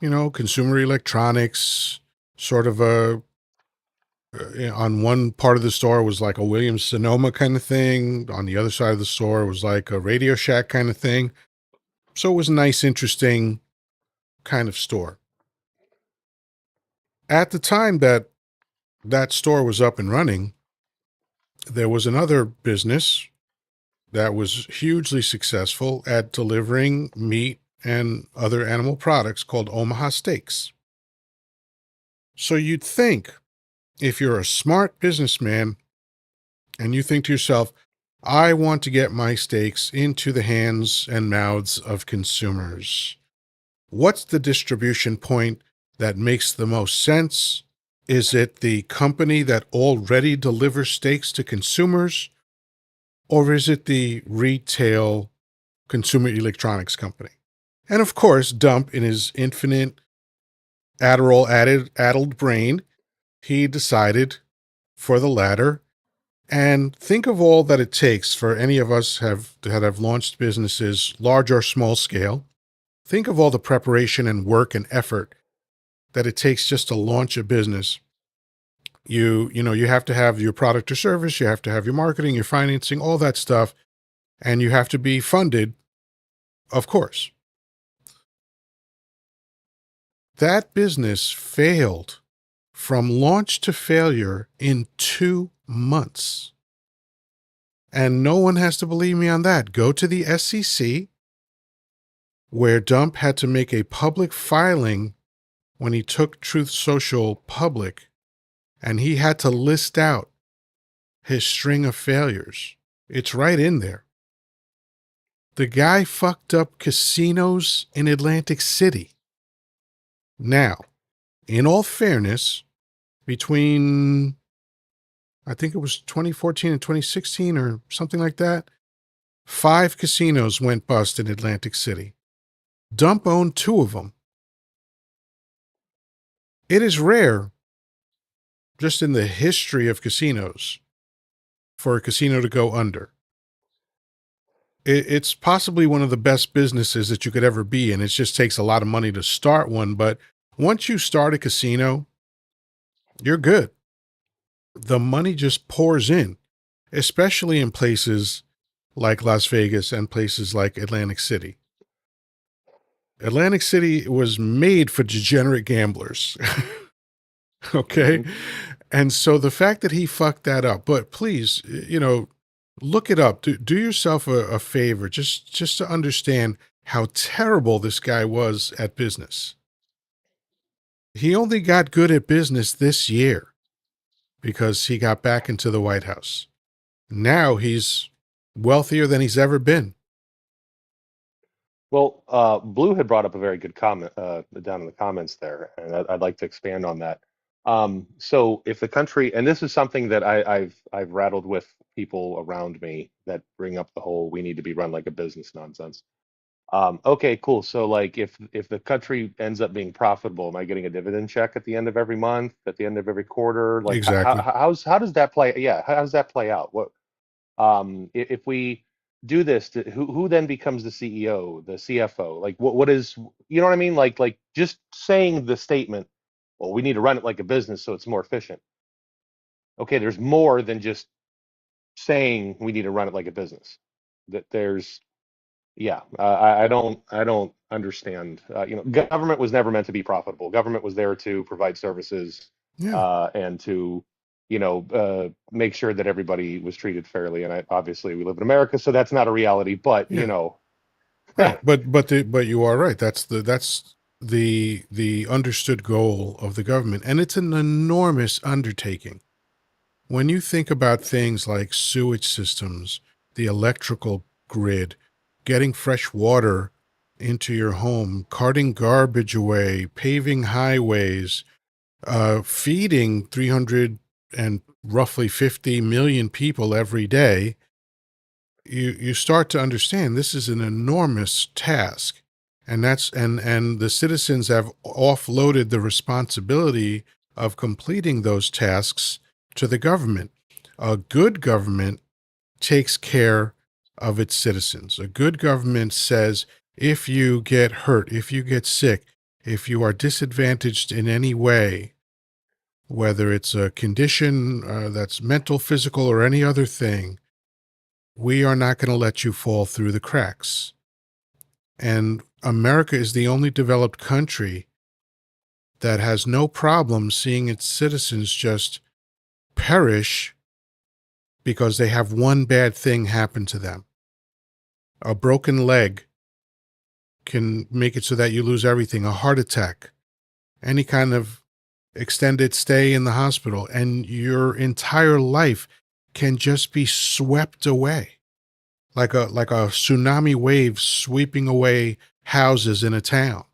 consumer electronics, sort of on one part of the store was like a Williams Sonoma kind of thing. On the other side of the store was like a Radio Shack kind of thing. So it was a nice, interesting kind of store. At the time that that store was up and running, there was another business that was hugely successful at delivering meat and other animal products called Omaha Steaks. So you'd think if you're a smart businessman and you think to yourself, I want to get my steaks into the hands and mouths of consumers. What's the distribution point that makes the most sense? Is it the company that already delivers steaks to consumers? Or is it the retail consumer electronics company? And of course, Dump, in his infinite addled brain, he decided for the latter. And think of all that it takes for any of us that have launched businesses, large or small scale. Think of all the preparation and work and effort that it takes just to launch a business. You have to have your product or service, you have to have your marketing, your financing, all that stuff, and you have to be funded, of course. That business failed from launch to failure in 2 months. And no one has to believe me on that. Go to the SEC, where Dump had to make a public filing when he took Truth Social public, and he had to list out his string of failures. It's right in there. The guy fucked up casinos in Atlantic City. Now, in all fairness, between, I think it was 2014 and 2016 or something like that, 5 casinos went bust in Atlantic City. Dump owned 2 of them. It is rare, just in the history of casinos, for a casino to go under. It's possibly one of the best businesses that you could ever be in. It just takes a lot of money to start one, but once you start a casino, you're good. The money just pours in, especially in places like Las Vegas and places like Atlantic City. Atlantic City was made for degenerate gamblers. Okay. Mhm. And so the fact that he fucked that up, but please, look it up. Do yourself a favor, just to understand how terrible this guy was at business. He only got good at business this year because he got back into the White House. Now he's wealthier than he's ever been. Well, Blue had brought up a very good comment down in the comments there, and I'd like to expand on that. So, if the country, and this is something that I've rattled with people around me that bring up the whole "we need to be run like a business" nonsense. Okay, cool. So, like, if the country ends up being profitable, am I getting a dividend check at the end of every month, at the end of every quarter? Like, Exactly. how does that play? Yeah, how does that play out? If we do this, who then becomes the CEO, the CFO? Like, what is, you know what I mean? Like just saying the statement, well, we need to run it like a business so it's more efficient. Okay, there's more than just saying we need to run it like a business. That there's Yeah, I don't understand. Government was never meant to be profitable. Government was there to provide services, Yeah. and to, make sure that everybody was treated fairly. And obviously, we live in America, so that's not a reality. But Yeah. Right. But you are right. That's the understood goal of the government, and it's an enormous undertaking. When you think about things like sewage systems, the electrical grid, getting fresh water into your home, carting garbage away, paving highways, feeding 300 and roughly 50 million people every day, you start to understand this is an enormous task. And the citizens have offloaded the responsibility of completing those tasks to the government. A good government takes care of its citizens. A good government says, if you get hurt, if you get sick, if you are disadvantaged in any way, whether it's a condition that's mental, physical, or any other thing, we are not going to let you fall through the cracks. And America is the only developed country that has no problem seeing its citizens just perish because they have one bad thing happen to them. A broken leg can make it so that you lose everything, a heart attack, any kind of extended stay in the hospital, and your entire life can just be swept away. Like a tsunami wave sweeping away houses in a town.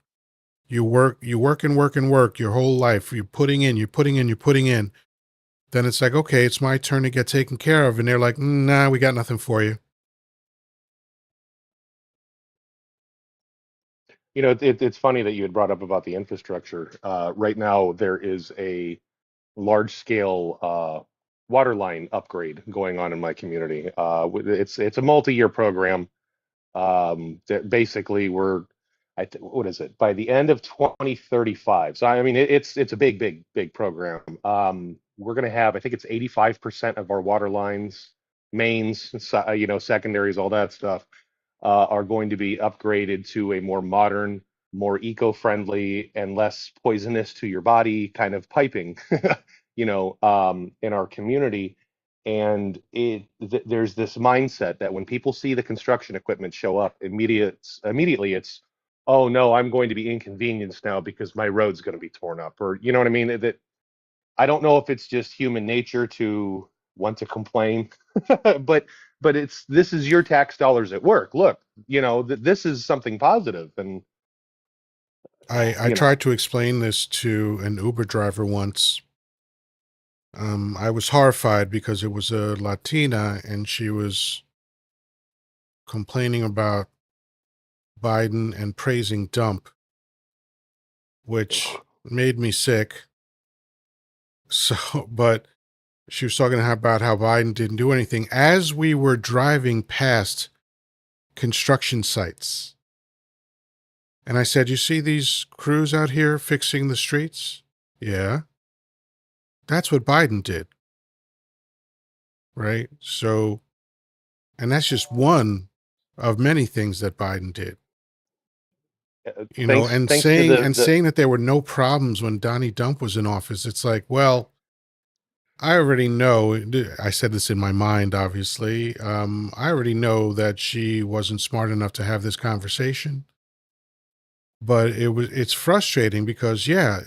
You work and work and work your whole life. You're putting in, you're putting in, you're putting in. Then it's like, okay, it's my turn to get taken care of. And they're like, nah, we got nothing for you. It's funny that you had brought up about the infrastructure. Right now, there is a large scale water line upgrade going on in my community. It's a multi-year program. That basically what is it? By the end of 2035. So I mean, it's a big program. We're going to have, I think it's 85% of our water lines, mains, secondaries, all that stuff, are going to be upgraded to a more modern, more eco-friendly, and less poisonous to your body kind of piping, in our community. And there's this mindset that when people see the construction equipment show up, immediately it's, oh no, I'm going to be inconvenienced now because my road's going to be torn up, or you know what I mean? That I don't know if it's just human nature to want to complain, but this is your tax dollars at work. Look, this is something positive, and I you know, tried to explain this to an Uber driver once. I was horrified because it was a Latina and she was complaining about Biden and praising Dump, which made me sick. So, but she was talking about how Biden didn't do anything as we were driving past construction sites. And I said, you see these crews out here fixing the streets? Yeah. That's what Biden did. Right? So, and that's just one of many things that Biden did. And thanks to saying that there were no problems when Donnie Dump was in office. It's like, well, I already know. I said this in my mind, obviously. I already know that she wasn't smart enough to have this conversation. But it's frustrating because, yeah,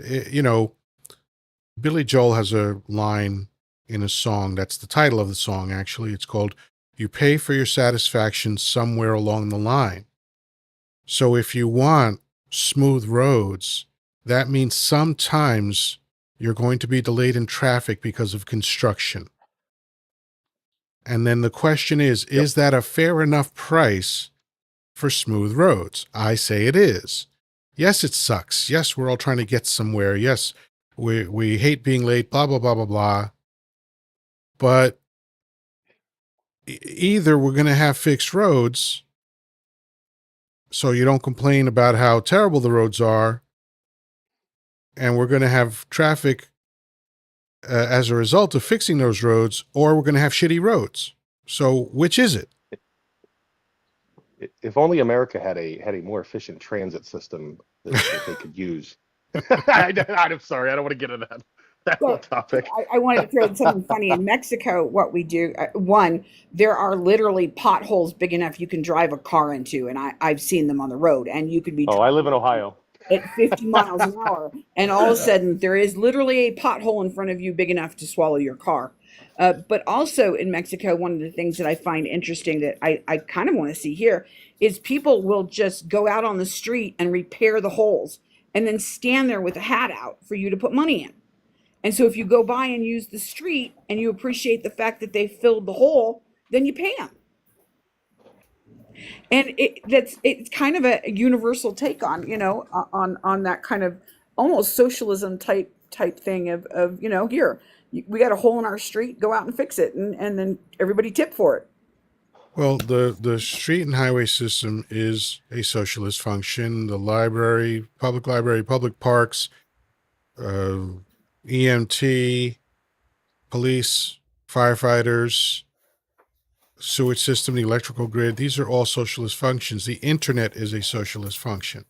Billy Joel has a line in a song. That's the title of the song, actually. It's called "You Pay for Your Satisfaction Somewhere Along the Line." So if you want smooth roads, that means sometimes you're going to be delayed in traffic because of construction. And then the question is that a fair enough price for smooth roads? I say it is. Yes, it sucks. Yes, we're all trying to get somewhere. Yes, we hate being late, blah, blah, blah, blah, blah. But either we're going to have fixed roads so you don't complain about how terrible the roads are, and we're going to have traffic as a result of fixing those roads, or we're going to have shitty roads. So which is it? If only America had a more efficient transit system that they could use. I'm sorry, I don't want to get into that whole So topic. I wanted to throw in something funny. In Mexico, what we do, one, there are literally potholes big enough you can drive a car into, and I've seen them on the road, and you could be Oh, I live in driving Ohio. at 50 miles an hour, and all of a sudden there is literally a pothole in front of you big enough to swallow your car. But also in Mexico, one of the things that I find interesting that I kind of want to see here is people will just go out on the street and repair the holes and then stand there with a hat out for you to put money in. And so if you go by and use the street and you appreciate the fact that they filled the hole, then you pay them. And it's kind of a universal take on, on that kind of almost socialism type thing of, here, we got a hole in our street, go out and fix it, and then everybody tip for it. Well, the street and highway system is a socialist function. The library, public parks, uh, EMT, police, firefighters, sewage system, the electrical grid, these are all socialist functions. The internet is a socialist function.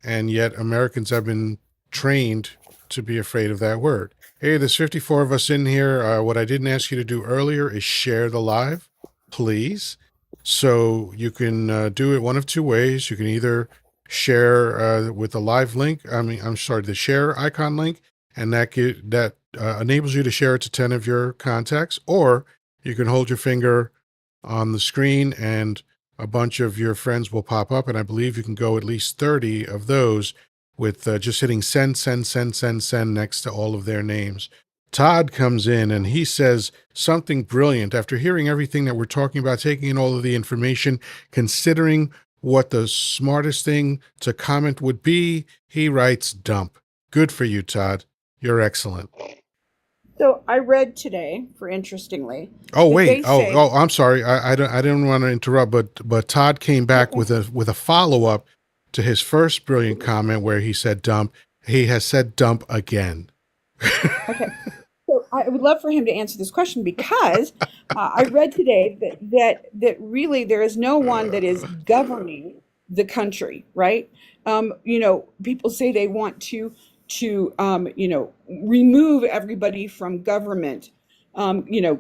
And yet Americans have been trained to be afraid of that word. Hey, there's 54 of us in here. What I didn't ask you to do earlier is share the live, please. So you can do it one of two ways. You can either share with the live link. The share icon link, and that enables you to share it to 10 of your contacts, or you can hold your finger on the screen and a bunch of your friends will pop up, and I believe you can go at least 30 of those with just hitting send next to all of their names. Todd comes in and he says something brilliant after hearing everything that we're talking about, taking in all of the information, considering what the smartest thing to comment would be. He writes dump. Good for you, Todd. You're excellent. So I read today, for interestingly, Oh that wait. they say, I'm sorry. I didn't want to interrupt, but Todd came back with a follow up to his first brilliant comment where he said dump. He has said dump again. okay, so I would love for him to answer this question because I read today that really there is no one that is governing the country, right? People say they want to remove everybody from government,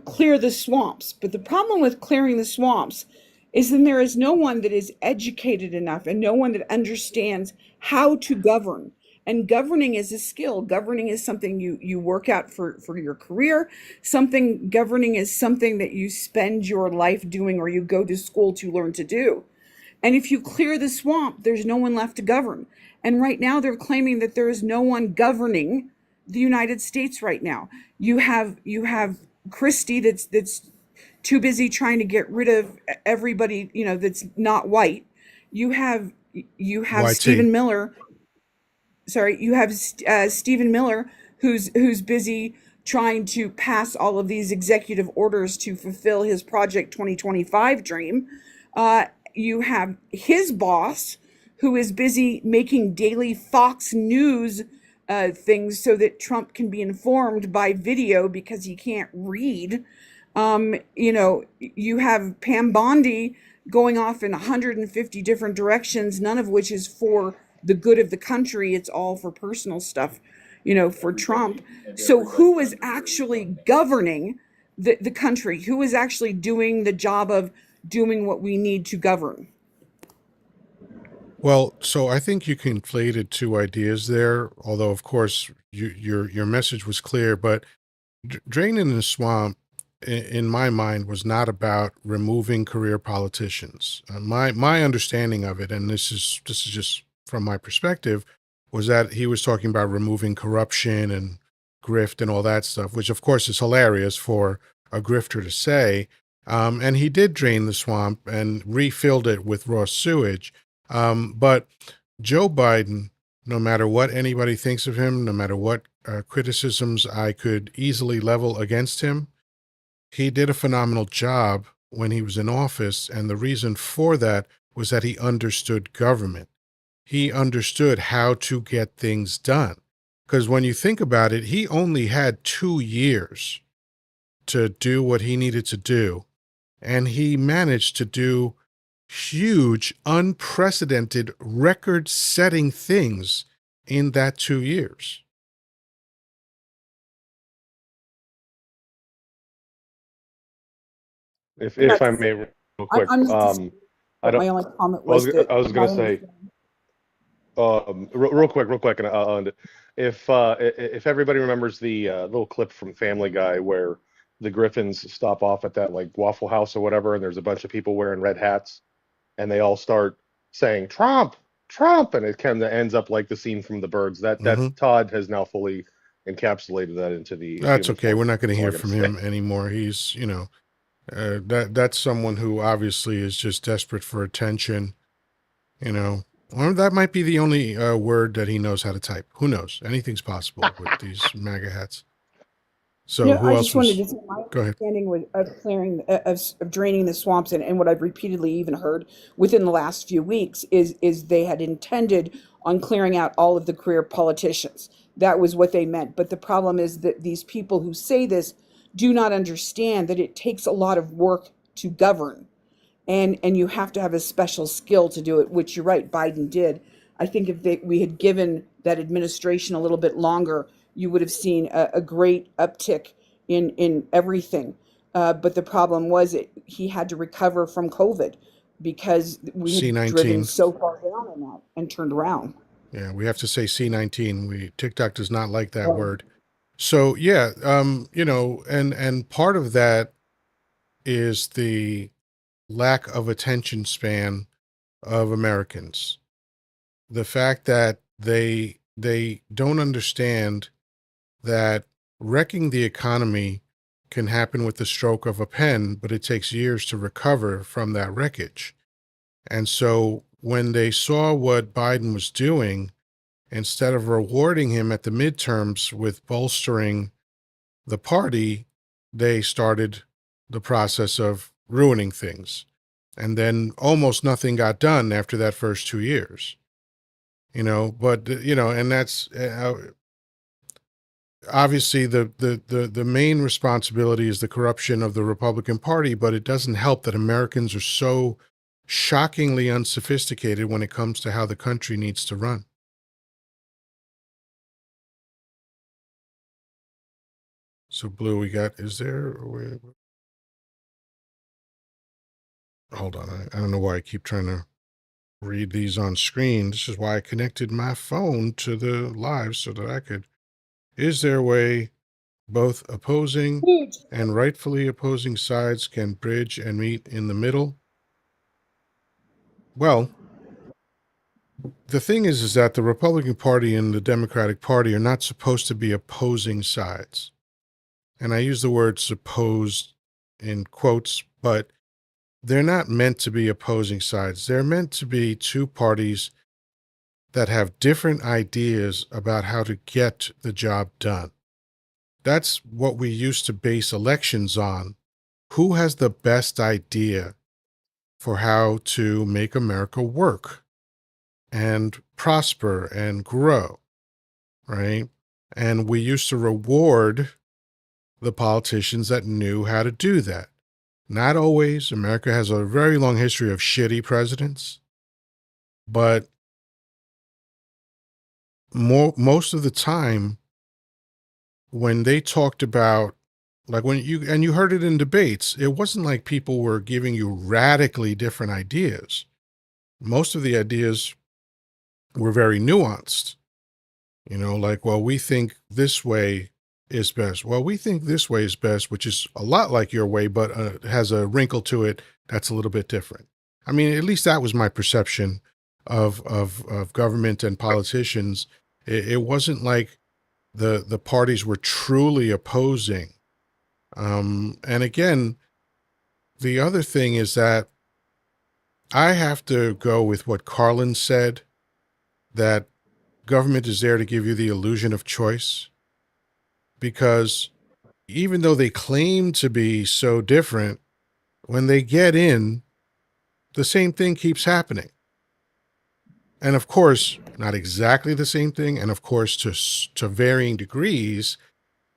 clear the swamps. But the problem with clearing the swamps is then there is no one that is educated enough and no one that understands how to govern. And governing is a skill. Governing is something you work out for your career. Governing is something that you spend your life doing or you go to school to learn to do. And if you clear the swamp, there's no one left to govern. And right now they're claiming that there is no one governing the United States right now. You have Christie that's too busy trying to get rid of everybody, that's not white. You have YT. Stephen Miller. Sorry, you have Stephen Miller, who's busy trying to pass all of these executive orders to fulfill his Project 2025 dream. You have his boss, who is busy making daily Fox News things so that Trump can be informed by video because he can't read. You have Pam Bondi going off in 150 different directions, none of which is for the good of the country. It's all for personal stuff, for Trump. So who is actually governing the country? Who is actually doing the job of doing what we need to govern? Well, so I think you conflated two ideas there, although of course your message was clear, but draining the swamp in my mind was not about removing career politicians. My understanding of it, and this is just from my perspective, was that he was talking about removing corruption and grift and all that stuff, which of course is hilarious for a grifter to say. And he did drain the swamp and refilled it with raw sewage. But Joe Biden, no matter what anybody thinks of him, no matter what criticisms I could easily level against him, he did a phenomenal job when he was in office. And the reason for that was that he understood government. He understood how to get things done. Because when you think about it, he only had 2 years to do what he needed to do. And he managed to do huge, unprecedented, record-setting things in that 2 years. If I may, real quick, I'm not I don't. my only comment was that I was my gonna say, real quick, and I'll end it. If everybody remembers the little clip from Family Guy where the Griffins stop off at that like Waffle House or whatever, and there's a bunch of people wearing red hats, and they all start saying Trump, Trump, and it kind of ends up like the scene from The Birds. That Mhm. Todd has now fully encapsulated that into the That's human okay. form. We're not going to That's all I hear gotta from say. him anymore. He's, that's someone who obviously is just desperate for attention, Or that might be the only word that he knows how to type. Who knows? Anything's possible with these MAGA hats. So Yeah, who I else just wanted was? to say my Go ahead. understanding of clearing of draining the swamps, and what I've repeatedly even heard within the last few weeks is they had intended on clearing out all of the career politicians. That was what they meant. But the problem is that these people who say this do not understand that it takes a lot of work to govern, and you have to have a special skill to do it, which you're right, Biden did. I think if we had given that administration a little bit longer, you would have seen a great uptick in everything. But the problem was he had to recover from COVID because we had driven C19. so far down in that and turned around. Yeah, we have to say C19. TikTok does not like that Well, word. So yeah, and part of that is the lack of attention span of Americans. The fact that they don't understand that wrecking the economy can happen with the stroke of a pen, but it takes years to recover from that wreckage. And so when they saw what Biden was doing, instead of rewarding him at the midterms with bolstering the party, they started the process of ruining things. And then almost nothing got done after that first 2 years, but, and that's obviously the main responsibility is the corruption of the Republican Party, but it doesn't help that Americans are so shockingly unsophisticated when it comes to how the country needs to run. So, Blue, is there, hold on. I don't know why I keep trying to read these on screen. This is why I connected my phone to the live so that I could. Is there a way both opposing huge. and rightfully opposing sides can bridge and meet in the middle? Well, the thing is that the Republican Party and the Democratic Party are not supposed to be opposing sides. And I use the word supposed in quotes, but they're not meant to be opposing sides. They're meant to be two parties that have different ideas about how to get the job done. That's what we used to base elections on. Who has the best idea for how to make America work and prosper and grow, right? And we used to reward the politicians that knew how to do that. Not always. America has a very long history of shitty presidents, but most of the time, when they talked about, like you heard it in debates, it wasn't like people were giving you radically different ideas. Most of the ideas were very nuanced, like, well, we think this way is best. Well, we think this way is best, which is a lot like your way, but has a wrinkle to it that's a little bit different. I mean, at least that was my perception of government and politicians. It wasn't like the parties were truly opposing. And again, the other thing is that I have to go with what Carlin said, that government is there to give you the illusion of choice, because even though they claim to be so different, when they get in, the same thing keeps happening. And of course, not exactly the same thing, and of course, to varying degrees,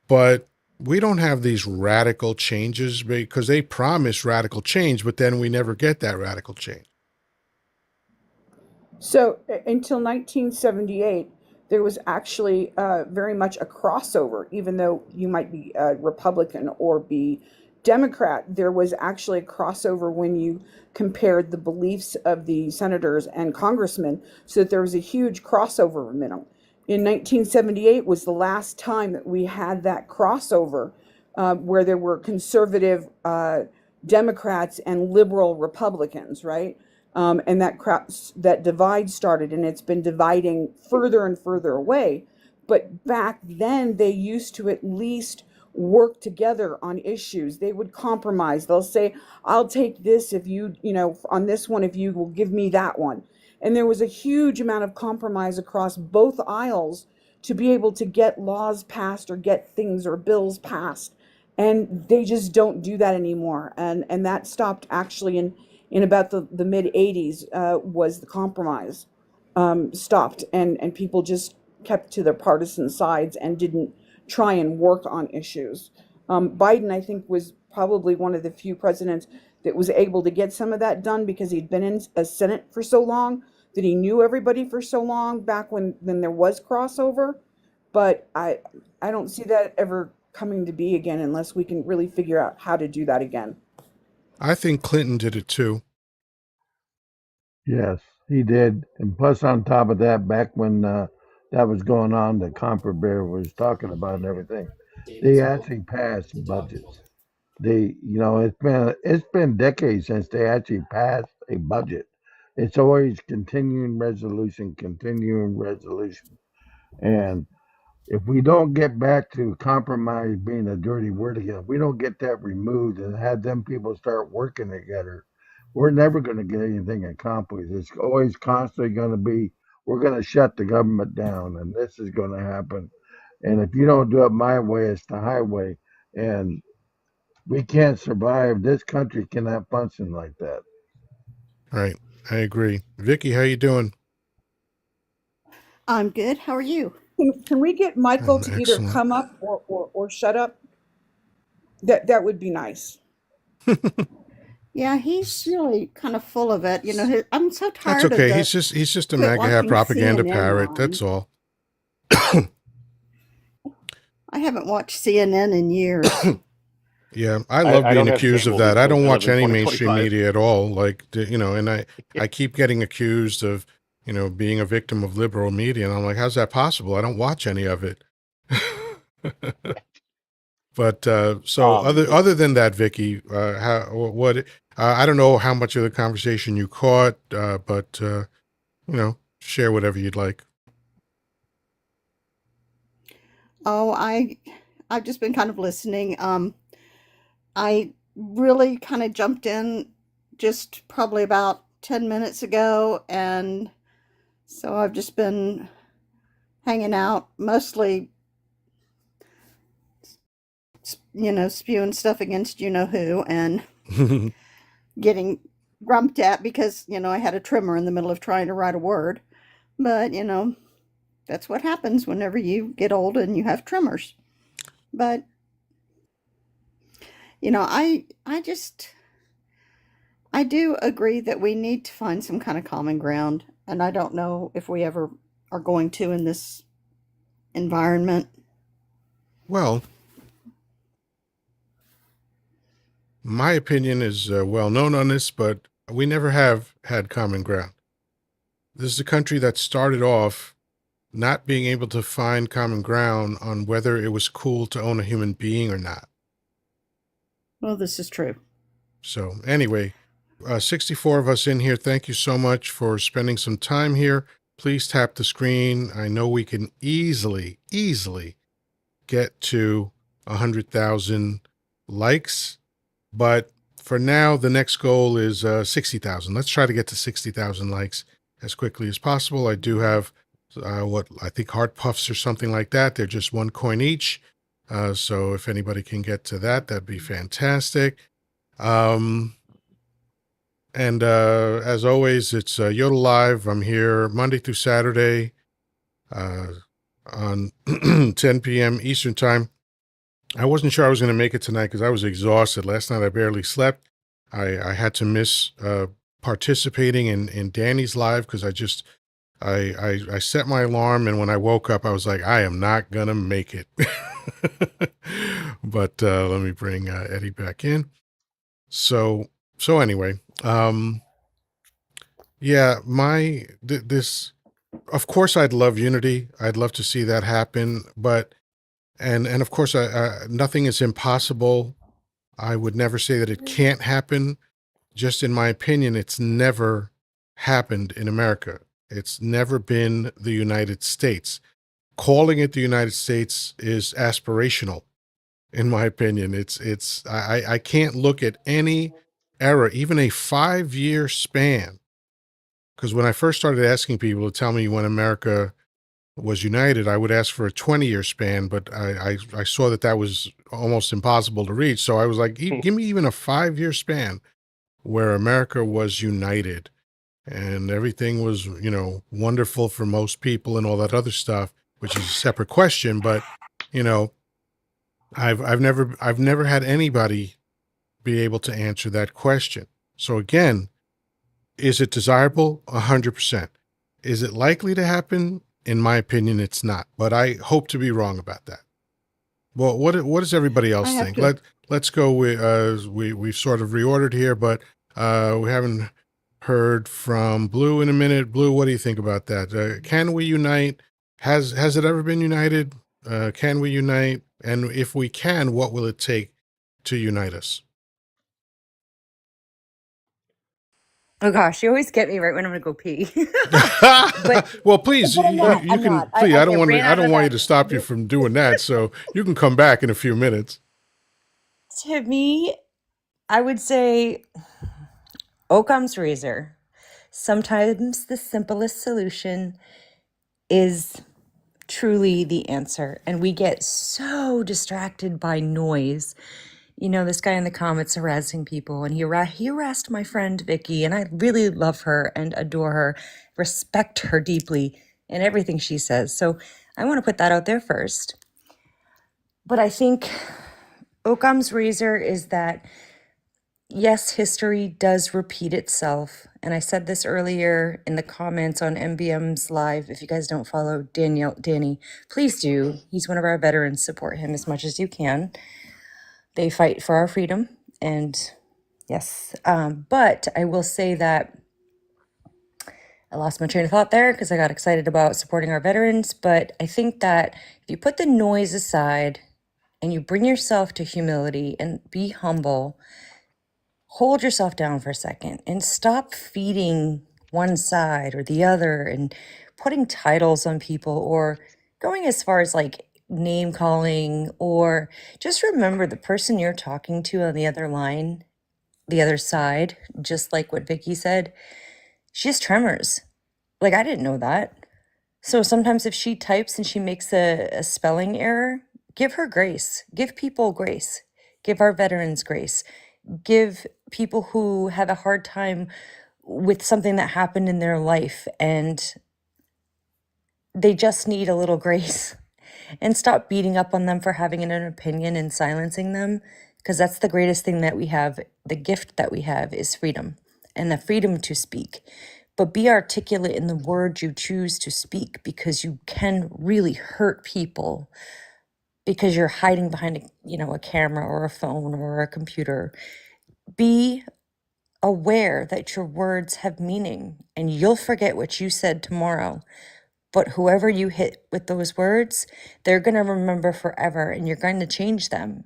but we don't have these radical changes because they promise radical change, but then we never get that radical change. So until 1978, there was actually very much a crossover. Even though you might be a Republican or be Democrat, there was actually a crossover when you compared the beliefs of the senators and congressmen, so that there was a huge crossover in them. In 1978 was the last time that we had that crossover, where there were conservative Democrats and liberal Republicans, right? And that divide started, and it's been dividing further and further away. But back then, they used to at least work together on issues. They would compromise. They'll say, "I'll take this if on this one, if you will give me that one." And there was a huge amount of compromise across both aisles to be able to get laws passed or get things or bills passed. And they just don't do that anymore. And that stopped actually in about the mid 80s, was the compromise stopped, and people just kept to their partisan sides and didn't try and work on issues. Biden, I think, was probably one of the few presidents that was able to get some of that done because he'd been in a Senate for so long, that he knew everybody for so long back when there was crossover. But I don't see that ever coming to be again unless we can really figure out how to do that again. I think Clinton did it too. Yes, he did. And plus, on top of that, back when that was going on, that Comper Bear was talking about and everything, they actually passed budgets. It's been decades since they actually passed a budget. It's always continuing resolution. And if we don't get back to compromise being a dirty word again, if we don't get that removed and have them people start working together, we're never going to get anything accomplished. It's always constantly going to be, we're going to shut the government down and this is going to happen. And if you don't do it my way, it's the highway. And we can't survive. This country cannot function like that. Right. I agree. Vicky, how you doing? I'm good. How are you? Can we get Michael I'm to either excellent. come up or shut up? That would be nice. Yeah, he's really kind of full of it. I'm so That's tired of okay. the He's just a quit MAGA hat watching propaganda CNN parrot. line. That's all. I haven't watched CNN in years. Yeah, I love I being don't have accused of cable that. I because don't I watch live in any mainstream 2025. media at all. And I keep getting accused of, being a victim of liberal media. And I'm like, how's that possible? I don't watch any of it. But so other than that, Vicky, I don't know how much of the conversation you caught, but share whatever you'd like. Oh, I've just been kind of listening. I really kind of jumped in just probably about 10 minutes ago, and so I've just been hanging out, mostly spewing stuff against you know who and getting grumped at because I had a tremor in the middle of trying to write a word. But that's what happens whenever you get old and you have tremors. But I do agree that we need to find some kind of common ground, and I don't know if we ever are going to in this environment. Well, my opinion is well known on this, but we never have had common ground. This is a country that started off not being able to find common ground on whether it was cool to own a human being or not. Well, this is true. So anyway, 64 of us in here. Thank you so much for spending some time here. Please tap the screen. I know we can easily get to 100,000 likes, but for now, the next goal is 60,000. Let's try to get to 60,000 likes as quickly as possible. I do have what I think heart puffs or something like that. They're just $1 each. So if anybody can get to that, that'd be fantastic. And as always, it's Yoddah Live. I'm here Monday through Saturday on 10 p.m. Eastern Time. I wasn't sure I was going to make it tonight because I was exhausted. Last night I barely slept. I had to miss participating in Danny's live because I set my alarm, and when I woke up, I was like, I am not gonna make it. But let me bring Eddie back in. So anyway, yeah, this. Of course, I'd love unity. I'd love to see that happen. But and of course, nothing is impossible. I would never say that it can't happen. Just in my opinion, it's never happened in America. It's never been the United States. Calling it the United States is aspirational, in my opinion. I can't look at any era, even a 5-year span, because when I first started asking people to tell me when America was united, I would ask for a 20-year span, but I saw that was almost impossible to reach. So I was like, give me even a 5-year span where America was united and everything was, wonderful for most people and all that other stuff, which is a separate question. But, you know, I've never had anybody be able to answer that question. So again, is it desirable? 100%. Is it likely to happen? In my opinion, it's not, but I hope to be wrong about that. Well, what does everybody I else have think? to. Let's go. We've sort of reordered here, but we haven't heard from Blue in a minute. Blue, what do you think about that? Can we unite? Has it ever been united? Can we unite? And if we can, what will it take to unite us? Oh gosh, you always get me right when I'm gonna go pee. but Well, please, but I'm not. you I'm can not. please. I ran I out don't of want you that. to stop you from doing that. So you can come back in a few minutes. To me, I would say Occam's razor. Sometimes the simplest solution is truly the answer, and we get so distracted by noise. This guy in the comments harassing people, and he harassed my friend Vicky, and I really love her and adore her, respect her deeply in everything she says. So I want to put that out there first. But I think Occam's razor is that yes, history does repeat itself. And I said this earlier in the comments on MBM's live. If you guys don't follow Danny, please do. He's one of our veterans. Support him as much as you can. They fight for our freedom. And yes, but I will say that I lost my train of thought there because I got excited about supporting our veterans. But I think that if you put the noise aside and you bring yourself to humility and be humble, hold yourself down for a second and stop feeding one side or the other and putting titles on people or going as far as like name calling, or just remember the person you're talking to on the other line, the other side, just like what Vicky said, she has tremors. Like, I didn't know that. So sometimes if she types and she makes a spelling error, give her grace. Give people grace. Give our veterans grace. Give people who have a hard time with something that happened in their life and they just need a little grace. And stop beating up on them for having an opinion and silencing them, because that's the greatest thing that we have. The gift that we have is freedom and the freedom to speak. But be articulate in the words you choose to speak, because you can really hurt people because you're hiding behind a camera or a phone or a computer. Be aware that your words have meaning, and you'll forget what you said tomorrow. But whoever you hit with those words, they're going to remember forever, and you're going to change them.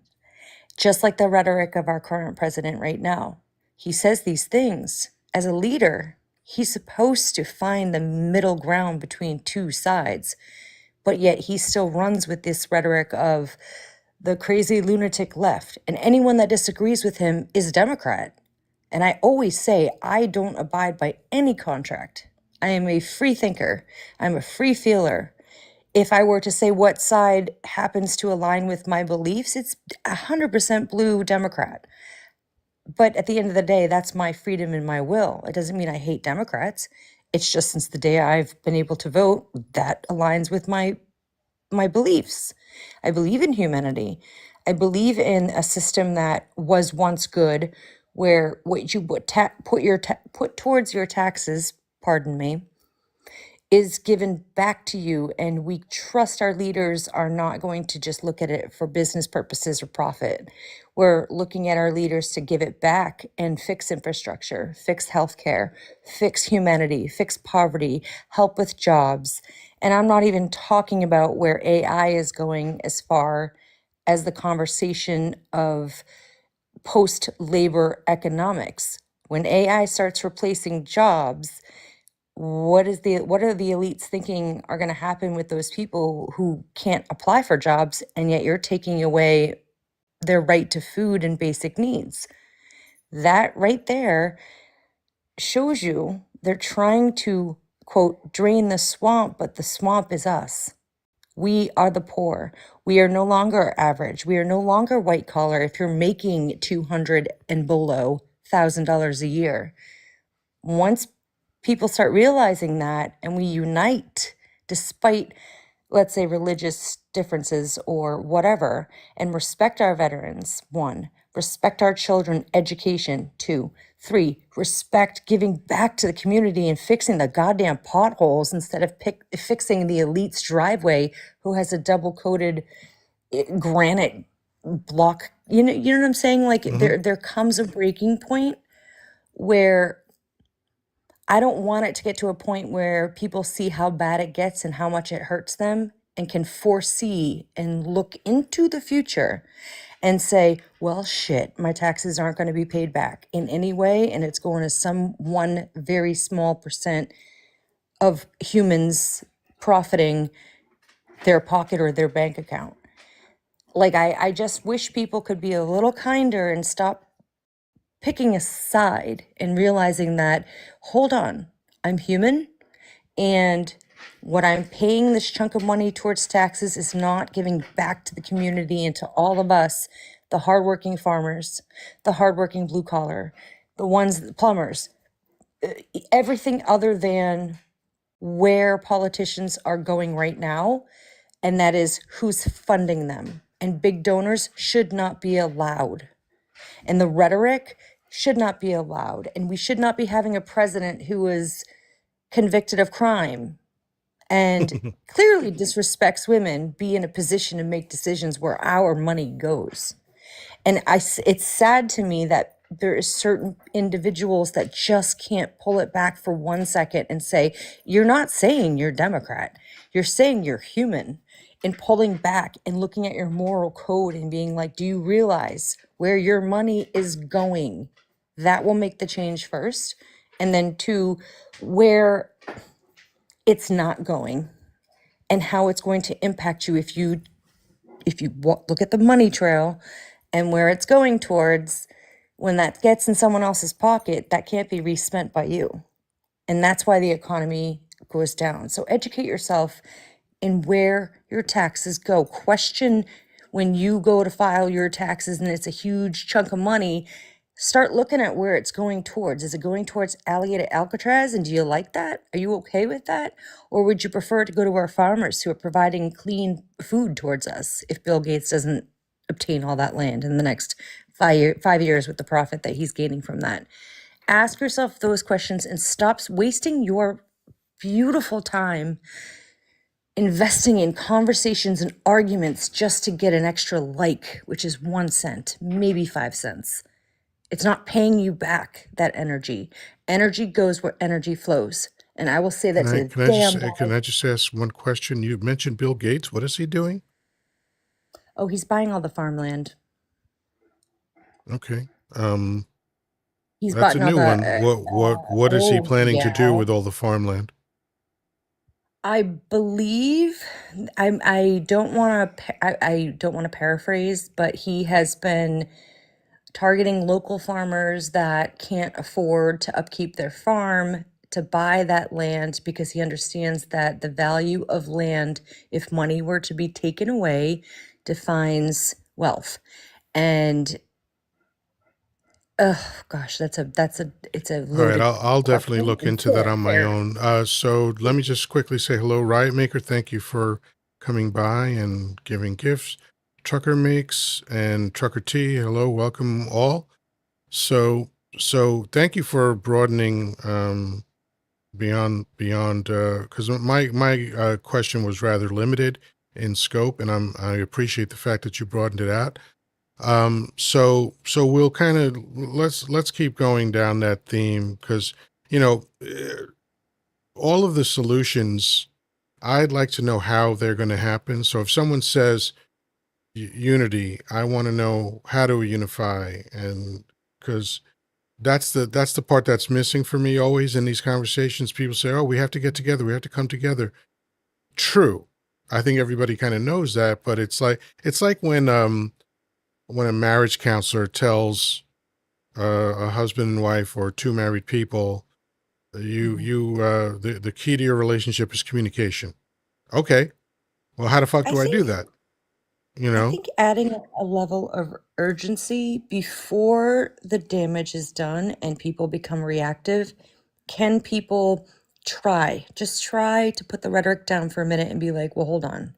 Just like the rhetoric of our current president right now. He says these things. As a leader, he's supposed to find the middle ground between two sides. But yet he still runs with this rhetoric of the crazy lunatic left. And anyone that disagrees with him is a Democrat. And I always say, I don't abide by any contract. I am a free thinker. I'm a free feeler. If I were to say what side happens to align with my beliefs, it's 100% blue Democrat. But at the end of the day, that's my freedom and my will. It doesn't mean I hate Democrats. It's just since the day I've been able to vote, that aligns with my beliefs. I believe in humanity. I believe in a system that was once good, where what you put towards your taxes, pardon me, is given back to you, and we trust our leaders are not going to just look at it for business purposes or profit. We're looking at our leaders to give it back and fix infrastructure, fix healthcare, fix humanity, fix poverty, help with jobs. And I'm not even talking about where AI is going as far as the conversation of post-labor economics. When AI starts replacing jobs, what are the elites thinking are going to happen with those people who can't apply for jobs, and yet you're taking away their right to food and basic needs? That right there shows you they're trying to, quote, drain the swamp, but the swamp is us. We are the poor. We are no longer average. We are no longer white collar if you're making $200 and below $1,000 a year. Once people start realizing that and we unite despite, let's say, religious differences or whatever, and respect our veterans, one, respect our children, education, two, three, respect giving back to the community and fixing the goddamn potholes instead of fixing the elite's driveway who has a double coated granite block. You know what I'm saying? Like there comes a breaking point where I don't want it to get to a point where people see how bad it gets and how much it hurts them and can foresee and look into the future and say, well, shit, my taxes aren't going to be paid back in any way. And it's going to some one very small percent of humans profiting their pocket or their bank account. Like, I just wish people could be a little kinder and stop picking a side and realizing that, hold on, I'm human, and what I'm paying this chunk of money towards taxes is not giving back to the community and to all of us, the hardworking farmers, the hardworking blue collar, the plumbers, everything other than where politicians are going right now, and that is who's funding them. And big donors should not be allowed. And the rhetoric should not be allowed. And we should not be having a president who is convicted of crime and clearly disrespects women be in a position to make decisions where our money goes. And it's sad to me that there is certain individuals that just can't pull it back for 1 second and say, you're not saying you're Democrat, you're saying you're human. And pulling back and looking at your moral code and being like, do you realize where your money is going? That will make the change first. And then two, where it's not going and how it's going to impact you if you look at the money trail and where it's going towards. When that gets in someone else's pocket, that can't be respent by you. And that's why the economy goes down. So educate yourself in where your taxes go. Question when you go to file your taxes and it's a huge chunk of money, start looking at where it's going towards. Is it going towards Alligator Alcatraz? And do you like that? Are you okay with that? Or would you prefer to go to our farmers who are providing clean food towards us if Bill Gates doesn't obtain all that land in the next 5 years with the profit that he's gaining from that? Ask yourself those questions and stop wasting your beautiful time investing in conversations and arguments just to get an extra like, which is 1 cent, maybe 5 cents. It's not paying you back that energy. Energy goes where energy flows. And I will say that to the damn. Can I just ask one question? You mentioned Bill Gates. What is he doing? Oh, he's buying all the farmland. Okay. He's That's a bought all new the. one. What is he planning to do with all the farmland? I believe I don't want to paraphrase, but he has been targeting local farmers that can't afford to upkeep their farm to buy that land because he understands that the value of land, if money were to be taken away, defines wealth. And oh gosh, it's a All right, loaded I'll definitely question. look into that on my own. So let me just quickly say hello, Riot Maker. Thank you for coming by and giving gifts. Trucker Makes and Trucker T, hello, welcome all. So thank you for broadening beyond because my question was rather limited in scope, and I appreciate the fact that you broadened it out. So we'll kind of let's keep going down that theme because all of the solutions, I'd like to know how they're going to happen. So if someone says unity, I want to know how do we unify, and because that's the part that's missing for me always in these conversations. People say, "Oh, we have to get together. We have to come together." True. I think everybody kind of knows that, but it's like when a marriage counselor tells a husband and wife or two married people, the key to your relationship is communication. Okay. Well, how the fuck I do I do think that? You I know? think adding a level of urgency before the damage is done and people become reactive, can people just try to put the rhetoric down for a minute and be like, well, hold on.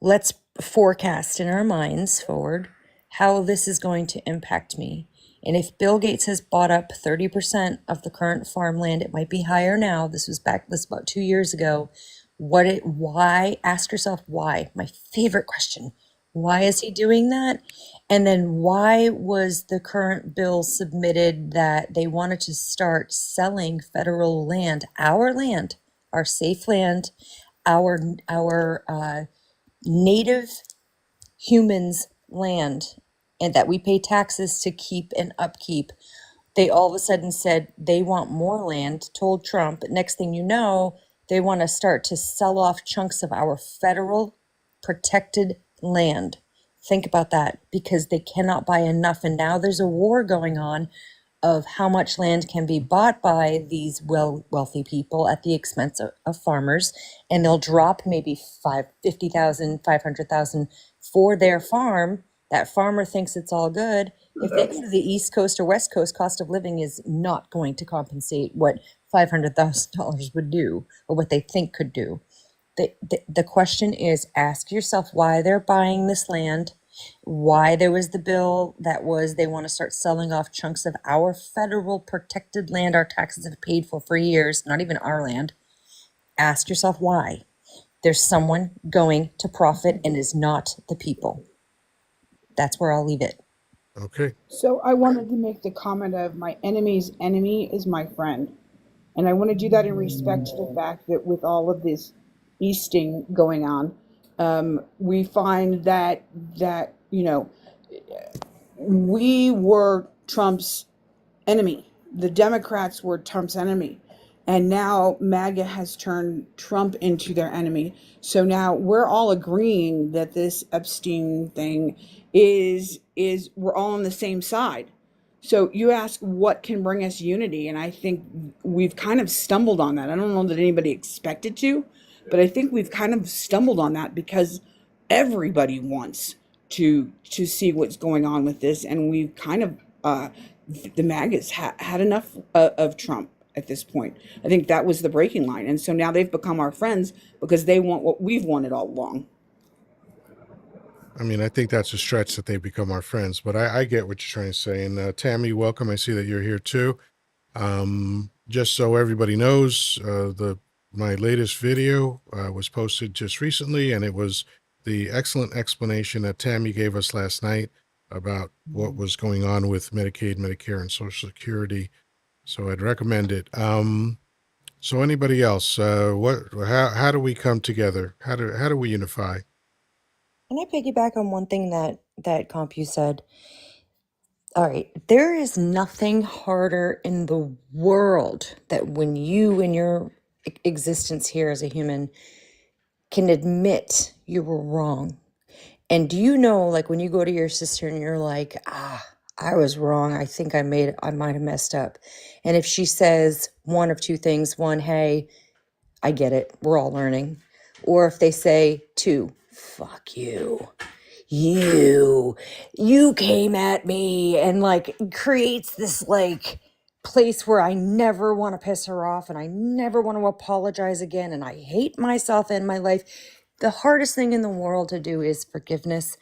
Let's forecast in our minds forward how this is going to impact me. And if Bill Gates has bought up 30% of the current farmland, it might be higher now. This was about 2 years ago. Why? Ask yourself why. My favorite question. Why is he doing that? And then why was the current bill submitted that they wanted to start selling federal land, our safe land, our native humans' land, and that we pay taxes to keep and upkeep? They all of a sudden said they want more land, told Trump. Next thing you know, they want to start to sell off chunks of our federal protected land. Think about that, because they cannot buy enough. And now there's a war going on of how much land can be bought by these wealthy people at the expense of farmers. And they'll drop maybe 50,000, 500,000 for their farm. That farmer thinks it's all good. If they go to the East Coast or West Coast, cost of living is not going to compensate what $500,000 would do, or what they think could do. The question is, ask yourself why they're buying this land, why there was the bill that was they want to start selling off chunks of our federal protected land our taxes have paid for years, not even our land. Ask yourself why. There's someone going to profit, and is not the people. That's where I'll leave it. Okay. So I wanted to make the comment of my enemy's enemy is my friend. And I want to do that in respect to the fact that with all of this easting going on, we find that we were Trump's enemy. The Democrats were Trump's enemy. And now MAGA has turned Trump into their enemy. So now we're all agreeing that this Epstein thing is we're all on the same side. So you ask what can bring us unity, and I think we've kind of stumbled on that. I don't know that anybody expected to, but I think we've kind of stumbled on that because everybody wants to see what's going on with this, and we've kind of the MAGAs had enough of Trump at this point. I think that was the breaking line, and so now they've become our friends because they want what we've wanted all along. I mean, I think that's a stretch that they become our friends, but I get what you're trying to say. And Tammy, welcome. I see that you're here too. Just so everybody knows, my latest video was posted just recently, and it was the excellent explanation that Tammy gave us last night about what was going on with Medicaid, Medicare, and Social Security. So I'd recommend it. So anybody else, how do we come together? How do we unify? Can I piggyback on one thing that Compu said? All right, there is nothing harder in the world that when you in your existence here as a human can admit you were wrong. And do you know, like when you go to your sister and you're like, I was wrong. I think I might have messed up. And if she says one of two things, one, hey, I get it, we're all learning. Or if they say two, fuck you. You came at me, and like creates this like place where I never want to piss her off and I never want to apologize again, and I hate myself and my life. The hardest thing in the world to do is forgiveness.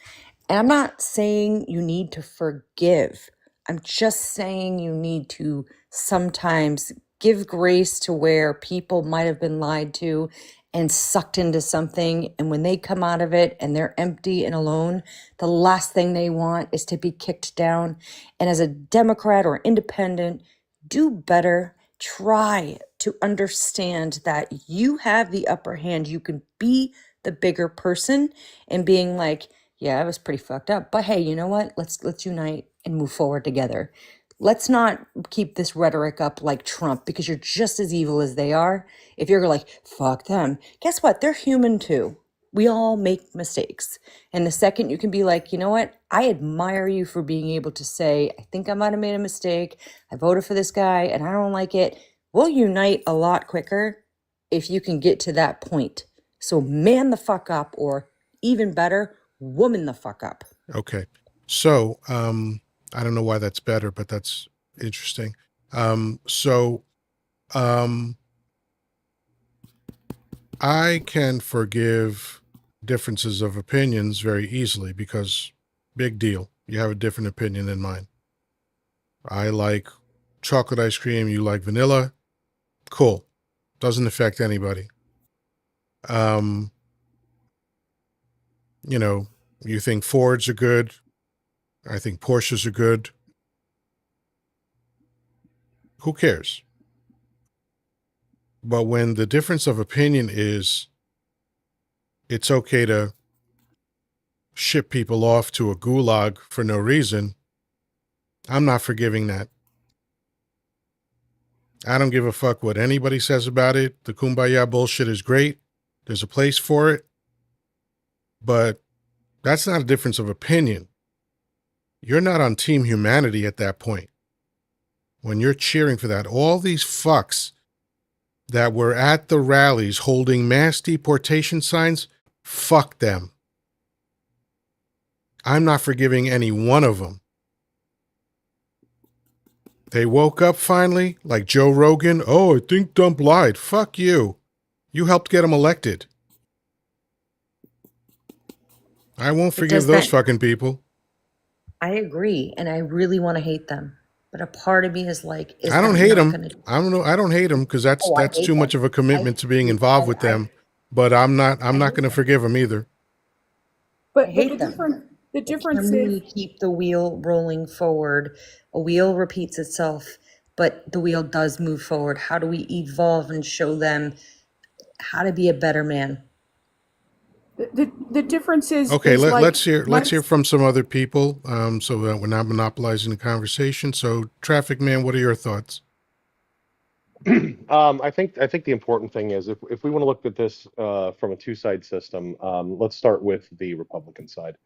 And I'm not saying you need to forgive. I'm just saying you need to sometimes give grace to where people might have been lied to and sucked into something. And when they come out of it and they're empty and alone, the last thing they want is to be kicked down. And as a Democrat or independent, do better. Try to understand that you have the upper hand. You can be the bigger person and being like, yeah, it was pretty fucked up, but hey, you know what? Let's unite and move forward together. Let's not keep this rhetoric up like Trump because you're just as evil as they are. If you're like, fuck them, guess what? They're human too. We all make mistakes. And the second you can be like, you know what? I admire you for being able to say, I think I might have made a mistake. I voted for this guy and I don't like it. We'll unite a lot quicker if you can get to that point. So man the fuck up, or even better, woman the fuck up. Okay. So, I don't know why that's better, but that's interesting. So, I can forgive differences of opinions very easily because big deal. You have a different opinion than mine. I like chocolate ice cream. You like vanilla. Cool. Doesn't affect anybody. You know, you think Fords are good. I think Porsches are good. Who cares? But when the difference of opinion is it's okay to ship people off to a gulag for no reason, I'm not forgiving that. I don't give a fuck what anybody says about it. The kumbaya bullshit is great. There's a place for it. But that's not a difference of opinion. You're not on Team Humanity at that point. When you're cheering for that, all these fucks that were at the rallies holding mass deportation signs, fuck them. I'm not forgiving any one of them. They woke up finally, like Joe Rogan. Oh, I think Dump lied. Fuck you. You helped get him elected. I won't forgive those fucking people. I agree, and I really want to hate them. But a part of me is like, is I don't that hate not them. going to... I don't know. I don't hate them because that's Oh, I hate too much them. of a commitment to being involved with them. But I'm not going to forgive them either. I But hate them. the difference Can is we keep the wheel rolling forward? A wheel repeats itself, but the wheel does move forward. How do we evolve and show them how to be a better man? the difference Okay, is like let's hear from some other people, so that we're not monopolizing the conversation. So, Traffic Man, what are your thoughts? I think the important thing is if we want to look at this from a two-side system, let's start with the Republican side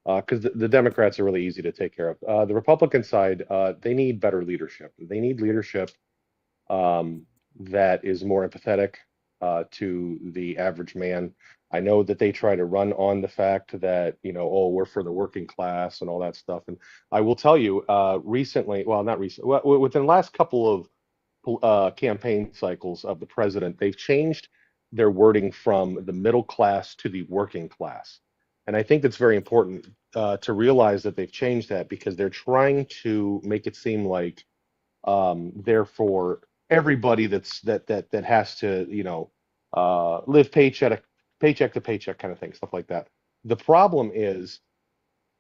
because the Democrats are really easy to take care of. The Republican side, they need better leadership. They need leadership that is more empathetic to the average man. I know that they try to run on the fact that, oh, we're for the working class and all that stuff. And I will tell you, recently, well, not recently, within the last couple of campaign cycles of the president, they've changed their wording from the middle class to the working class. And I think that's very important to realize that they've changed that because they're trying to make it seem like they're for everybody that has to, live paycheck to paycheck kind of thing, stuff like that. The problem is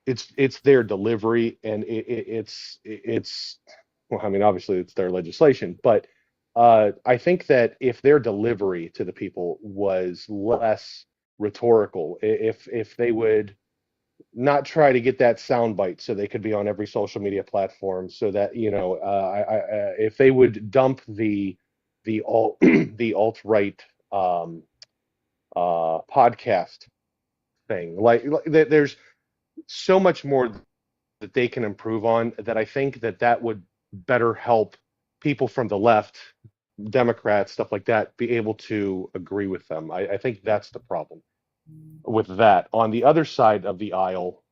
it's their delivery and it's well, I mean, obviously it's their legislation, but I think that if their delivery to the people was less rhetorical, if they would not try to get that soundbite so they could be on every social media platform, so that if they would dump the alt the alt right podcast thing, there's so much more that they can improve on that I think that would better help people from the left, Democrats, stuff like that, be able to agree with them. I think that's the problem with that. On the other side of the aisle,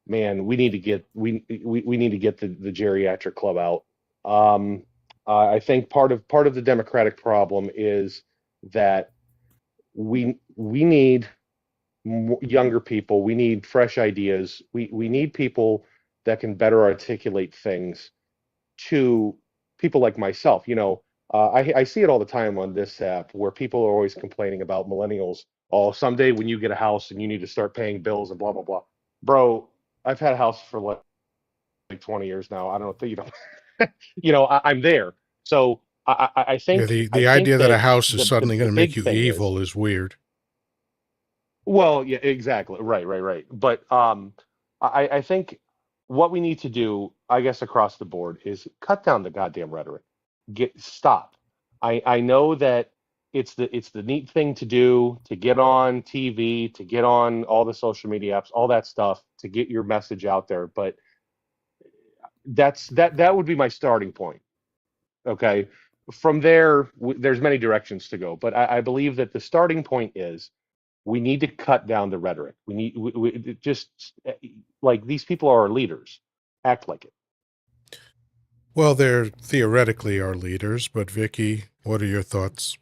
man, we need to get we need to get the geriatric club out. I think part of the Democratic problem is that we need younger people. We need fresh ideas. We need people that can better articulate things to people like myself. I see it all the time on this app where people are always complaining about millennials. Oh, someday when you get a house and you need to start paying bills and blah blah blah. Bro, I've had a house for like 20 years now. I don't know, I'm there. So I Yeah, think the I think idea that a that house is the suddenly the going to make big you thing is, evil is weird. well, yeah, exactly. Right. But I think what we need to do, I guess, across the board is cut down the goddamn rhetoric. Stop. I know that it's the neat thing to do, to get on TV, to get on all the social media apps, all that stuff, to get your message out there. But that would be my starting point. Okay. From there, there's many directions to go, but I believe that the starting point is we need to cut down the rhetoric. We just like these people are our leaders. Act like it. Well, they're theoretically our leaders, but Vicky, what are your thoughts?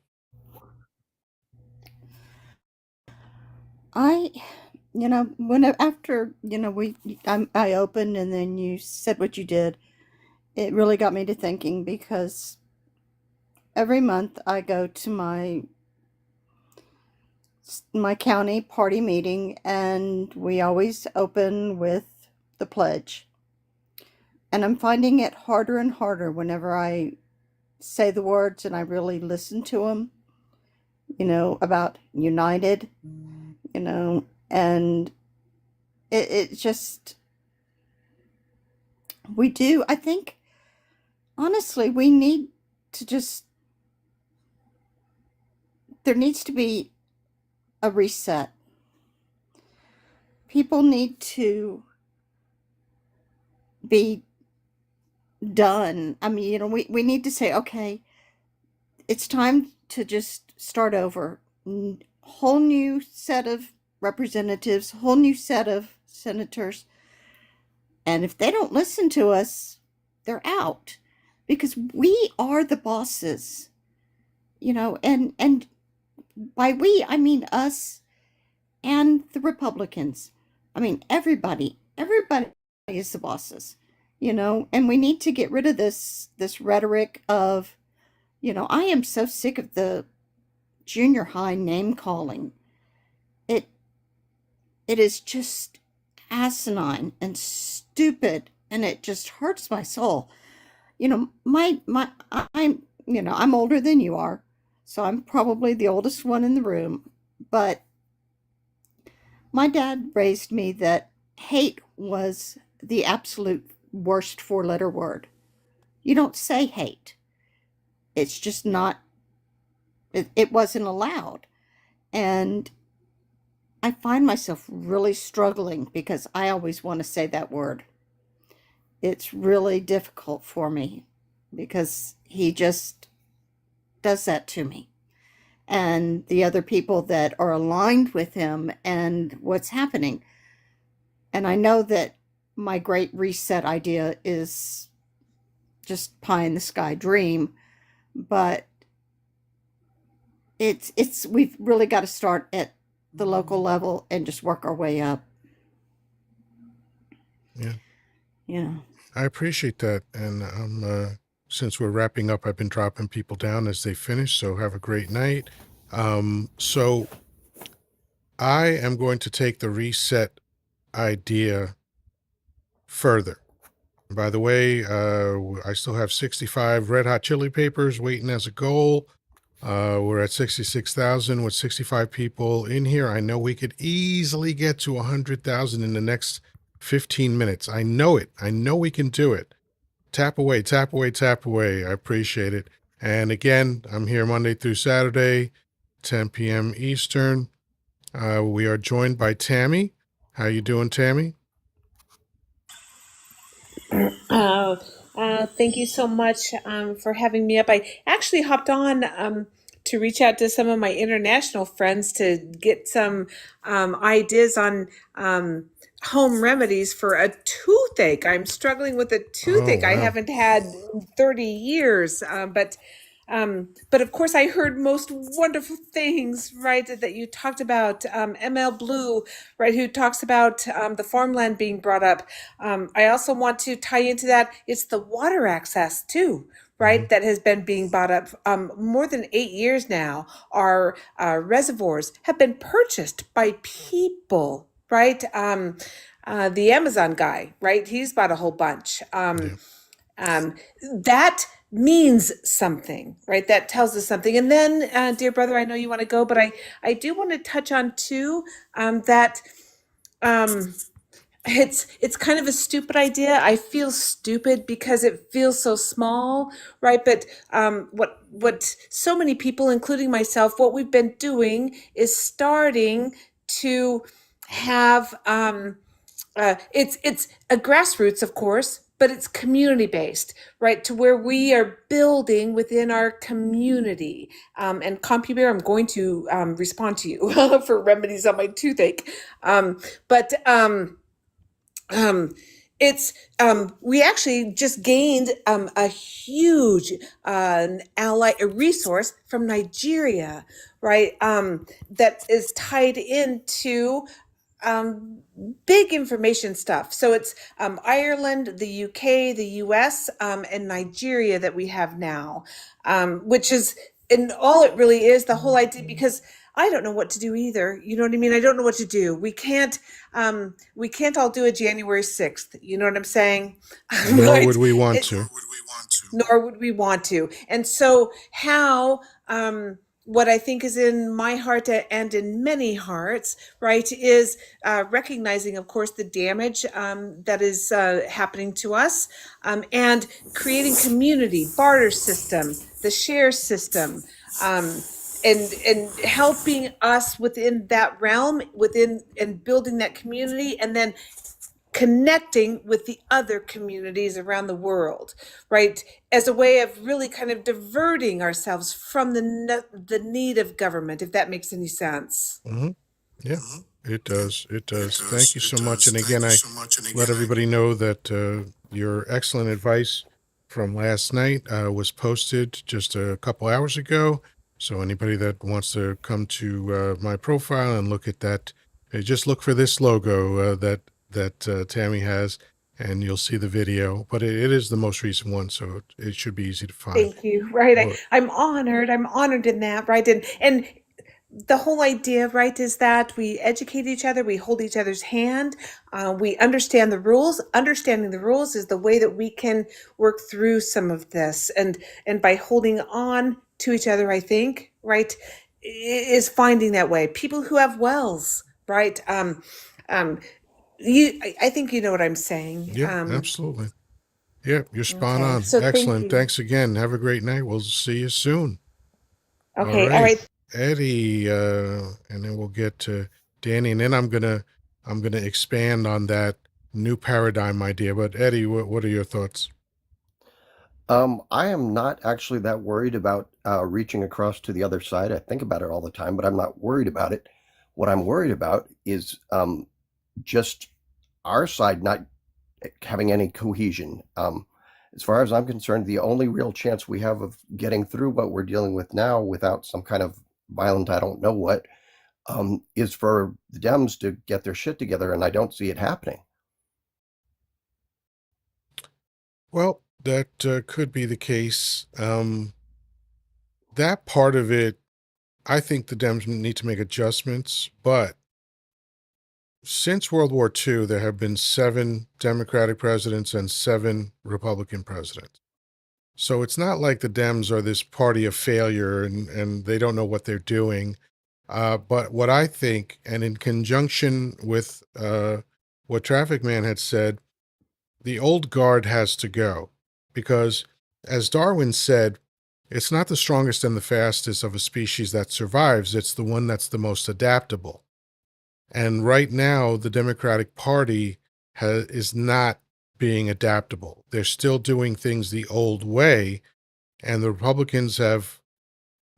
I, when after I opened and then you said what you did, it really got me to thinking because every month I go to my county party meeting and we always open with the pledge. And I'm finding it harder and harder whenever I say the words and I really listen to them, about united, and it just, we do, I think, honestly, we need to just, there needs to be a reset. People need to be done. I mean, we need to say, okay, it's time to just start over. Whole new set of representatives, whole new set of senators. And if they don't listen to us, they're out because we are the bosses, and by we, I mean us and the Republicans. I mean, everybody is the bosses, and we need to get rid of this rhetoric of, I am so sick of the junior high name calling. It it is just asinine and stupid, and it just hurts my soul. I'm older than you are, so I'm probably the oldest one in the room, but my dad raised me that hate was the absolute worst four-letter word. You don't say hate. It's just not, it wasn't allowed. And I find myself really struggling because I always want to say that word. It's really difficult for me because he just does that to me. And the other people that are aligned with him and what's happening. And I know that my great reset idea is just pie in the sky dream, but we've really got to start at the local level and just work our way up. Yeah. Yeah. I appreciate that. And since we're wrapping up, I've been dropping people down as they finish. So have a great night. So I am going to take the reset idea further. By the way, I still have 65 Red Hot Chili Peppers waiting as a goal. We're at 66,000 with 65 people in here. I know we could easily get to 100,000 in the next 15 minutes. I know it. I know we can do it. Tap away, tap away, tap away. I appreciate it. And again, I'm here Monday through Saturday, 10 p.m. Eastern. We are joined by Tammy. How you doing, Tammy? Thank you so much for having me up. I actually hopped on to reach out to some of my international friends to get some ideas on home remedies for a toothache. I'm struggling with a Oh, toothache I wow. haven't had in 30 years, but but of course, I heard most wonderful things, right, that you talked about. ML Blue, right, who talks about the farmland being brought up. I also want to tie into that. It's the water access too, right, that has been being brought up. More than 8 years now, our reservoirs have been purchased by people, right? The Amazon guy, right? He's bought a whole bunch. Yeah. That means something, right? That tells us something. And then, dear brother, I know you want to go, but I do want to touch on too that um, it's kind of a stupid idea. I feel stupid because it feels so small, right? But what so many people, including myself, what we've been doing is starting to have it's a grassroots, of course, but it's community based, right? To where we are building within our community. And CompuBear, I'm going to respond to you for remedies on my toothache. But it's we actually just gained a huge ally, a resource from Nigeria, right? That is tied into um, big information stuff. So it's Ireland, the UK, the US, and Nigeria that we have now, which is, and all it really is, the whole idea, because I don't know what to do either. You know what I mean? I don't know what to do. We can't all do a January 6th. You know what I'm saying? Nor Right? would we want It, to. nor would we want to. And so, how, what I think is in my heart and in many hearts, right, is recognizing, of course, the damage that is happening to us, and creating community, barter system, the share system. And helping us within that realm, within and building that community, and then connecting with the other communities around the world, right? As a way of really kind of diverting ourselves from the need of government, if that makes any sense. Hmm. Yeah, it does. It does. Thank you so much. And again, I let everybody know that your excellent advice from last night was posted just a couple hours ago. So anybody that wants to come to my profile and look at that, just look for this logo that Tammy has, and you'll see the video. But it is the most recent one, so it should be easy to find. Thank you. Right. Well, I'm honored. I'm honored in that. Right. And the whole idea, right, is that we educate each other, we hold each other's hand, we understand the rules. Understanding the rules is the way that we can work through some of this, and by holding on to each other, I think, right, is finding that way. People who have wells, right? Um, I think you know what I'm saying. yeah, absolutely. Yeah, you're spot Okay, on. so thank Excellent. you. Thanks again. Have a great night. We'll see you soon. All Okay, all right, right. Eddie, and then we'll get to Danny, and then I'm gonna expand on that new paradigm idea. But Eddie, what are your thoughts? I am not actually that worried about reaching across to the other side. I think about it all the time, but I'm not worried about it. What I'm worried about is just our side not having any cohesion. As far as I'm concerned, the only real chance we have of getting through what we're dealing with now without some kind of violent, I don't know what, is for the Dems to get their shit together, and I don't see it happening. Well, that could be the case. That part of it, I think the Dems need to make adjustments. But since World War II, there have been 7 Democratic presidents and 7 Republican presidents. So it's not like the Dems are this party of failure and they don't know what they're doing. But what I think, and in conjunction with what Traffic Man had said, the old guard has to go. Because as Darwin said, it's not the strongest and the fastest of a species that survives, it's the one that's the most adaptable. And right now, the Democratic Party is not being adaptable. They're still doing things the old way, and the Republicans have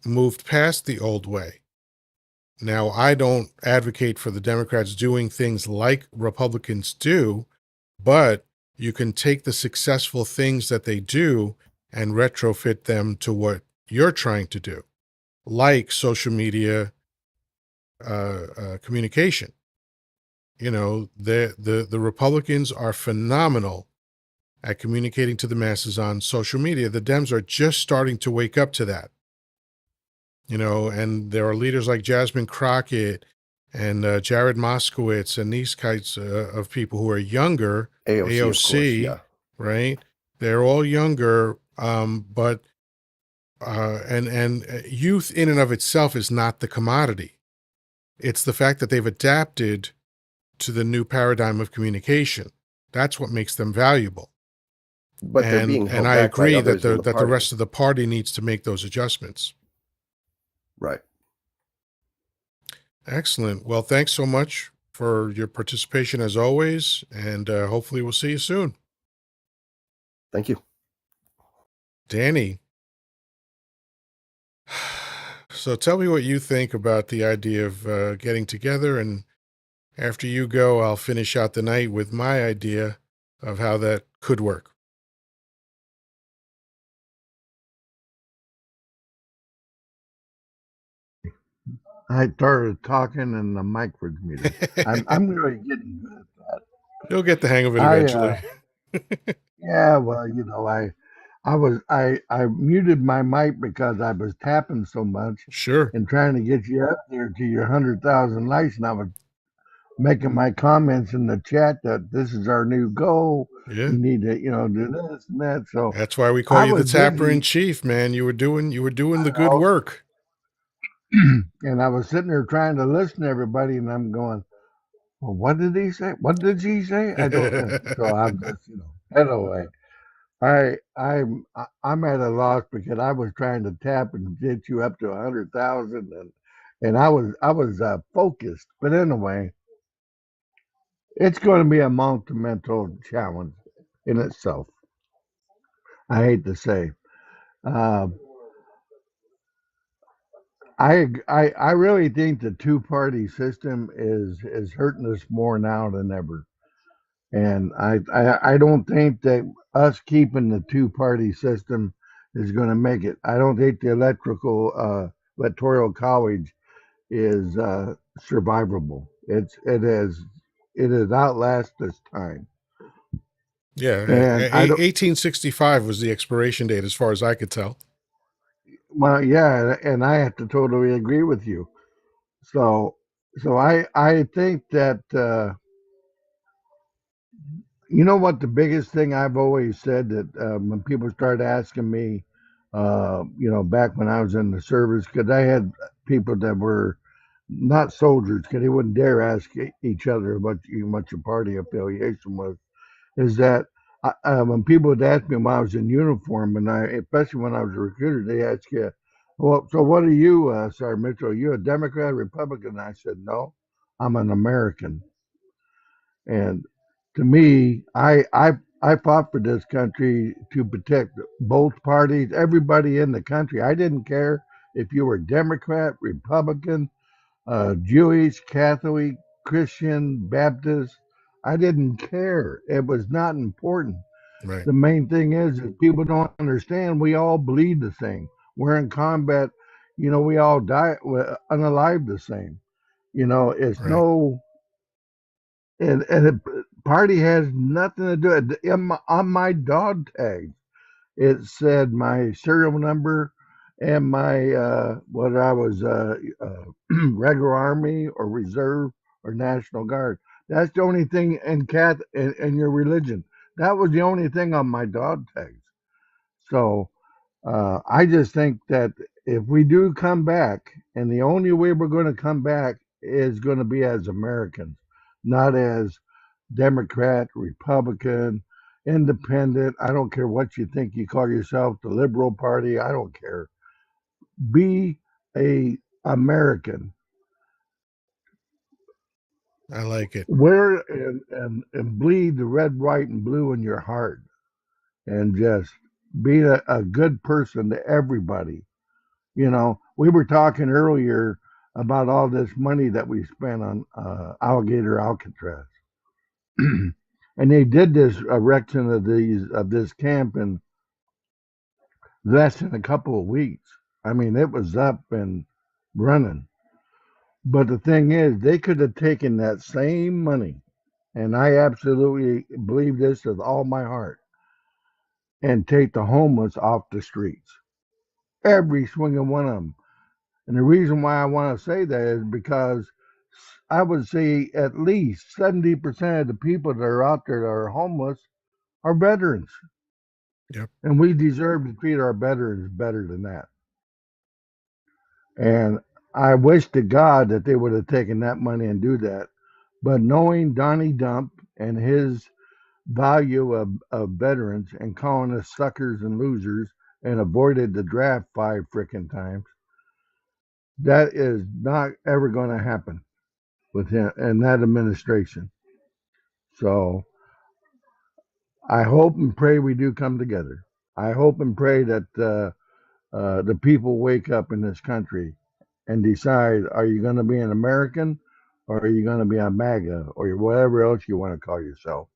moved past the old way. Now, I don't advocate for the Democrats doing things like Republicans do, but you can take the successful things that they do and retrofit them to what you're trying to do, like social media communication. You know, the Republicans are phenomenal at communicating to the masses on social media. The Dems are just starting to wake up to that. You know, and there are leaders like Jasmine Crockett and Jared Moskowitz and these kinds of people who are younger. AOC, of course, yeah. Right? They're all younger, but youth in and of itself is not the commodity. It's the fact that they've adapted to the new paradigm of communication. That's what makes them valuable. But they're being held and I back by agree that others in the rest of the party needs to make those adjustments. Right. Excellent. Well, thanks so much for your participation as always, and hopefully we'll see you soon. Thank you. Danny. So tell me what you think about the idea of getting together, and after you go, I'll finish out the night with my idea of how that could work. I started talking and the mic was muted. I'm really getting good at that. You'll get the hang of it eventually. Yeah, well, you know, I muted my mic because I was tapping so much Sure. and trying to get you up there to your 100,000 likes, and I was making my comments in the chat that this is our new goal. Yeah. We need to, you know, do this and that. So that's why we call you the tapper in chief, man. You were doing the good work. And I was sitting there trying to listen to everybody, and I'm going, well, what did he say? What did she say? I don't know. So I'm just, you know, anyway. I'm at a loss because I was trying to tap and get you up to 100,000, and I was focused. But anyway, it's going to be a monumental challenge in itself. I hate to say. I really think the two-party system is hurting us more now than ever. And I don't think that us keeping the two-party system is going to make it. I don't think the electoral college is survivable. It has outlast this time. Yeah, and 1865 was the expiration date, as far as I could tell. Well, yeah, and I have to totally agree with you. So I think that. You know what? The biggest thing I've always said that when people start asking me, you know, back when I was in the service, because I had people that were not soldiers, because they wouldn't dare ask each other what your party affiliation was, is that when people would ask me when I was in uniform, and especially when I was a recruiter, they ask you, well, so what are you, Sergeant Mitchell? Are you a Democrat, Republican? And I said, no, I'm an American. And to me, I fought for this country to protect both parties, everybody in the country. I didn't care if you were Democrat, Republican, Jewish, Catholic, Christian, Baptist. I didn't care. It was not important. Right. The main thing is people don't understand. We all bleed the same. We're in combat. You know, we all die unalive the same. You know, it's right. no and the party has nothing to do with it. On my dog tag, it said my serial number and my whether I was regular army or reserve or national guard. That's the only thing in your religion. That was the only thing on my dog tags. So I just think that if we do come back, and the only way we're going to come back is going to be as Americans, not as Democrat, Republican, Independent. I don't care what you think. You call yourself the Liberal Party. I don't care. Be a American. I like it. Wear and bleed the red, white, and blue in your heart, and just be a good person to everybody. You know, we were talking earlier about all this money that we spent on Alligator Alcatraz, and they did this erection of this camp, and less than a couple of weeks. I mean, it was up and running. But the thing is, they could have taken that same money, and I absolutely believe this with all my heart, and take the homeless off the streets. Every swinging one of them. And the reason why I want to say that is because I would say at least 70% of the people that are out there that are homeless are veterans. Yep. And we deserve to treat our veterans better than that. And I wish to God that they would have taken that money and do that. But knowing Donnie Dump and his value of veterans and calling us suckers and losers and avoided the draft 5 frickin' times, that is not ever going to happen with him and that administration. So I hope and pray we do come together. I hope and pray that the people wake up in this country and decide: are you going to be an American, or are you going to be a MAGA, or whatever else you want to call yourself?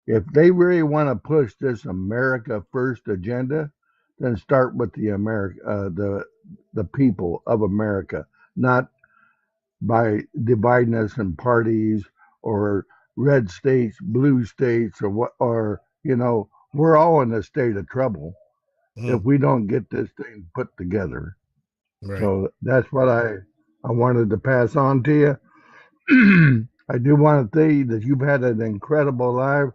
If they really want to push this America First agenda, then start with the people of America, not by dividing us in parties or red states, blue states, or what, or we're all in a state of trouble if Mm, we don't get this thing put together. right. So that's what I wanted to pass on to you. I do want to tell you that you've had an incredible live.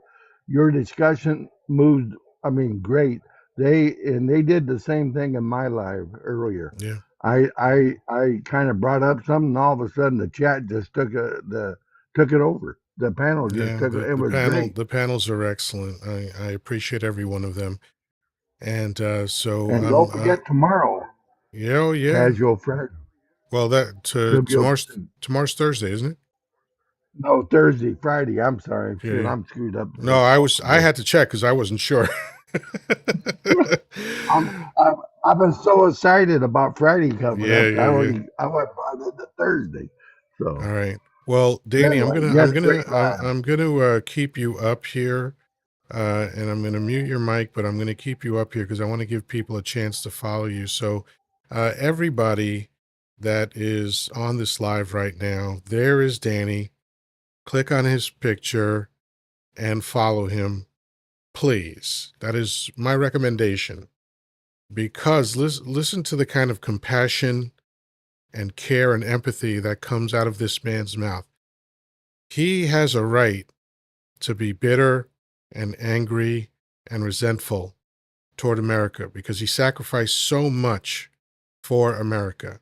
Your discussion moved, I mean, great. They did the same thing in my live earlier. Yeah. I kind of brought up something, and all of a sudden the chat just took it over. The panel just Yeah. took it. It The was panel, great. the panels are excellent. I appreciate every one of them. And so And don't forget tomorrow, yeah, oh, yeah. casual friend Well, that trivia. tomorrow's Thursday, isn't it? No, Thursday, Friday. I'm sorry. Yeah, Shoot, yeah. I'm screwed up No, both I today. had to check because I wasn't sure. I've been so excited about Friday coming Yeah, up. yeah, yeah. I went right into Thursday. So All right. Well, but Danny, anyway, you had a great live. I'm gonna keep you up here, and I'm gonna mute your mic, but I'm gonna keep you up here because I want to give people a chance to follow you. So, everybody that is on this live right now, there is Danny. Click on his picture and follow him, please. That is my recommendation because listen to the kind of compassion and care and empathy that comes out of this man's mouth. He has a right to be bitter and angry and resentful toward America because he sacrificed so much for America.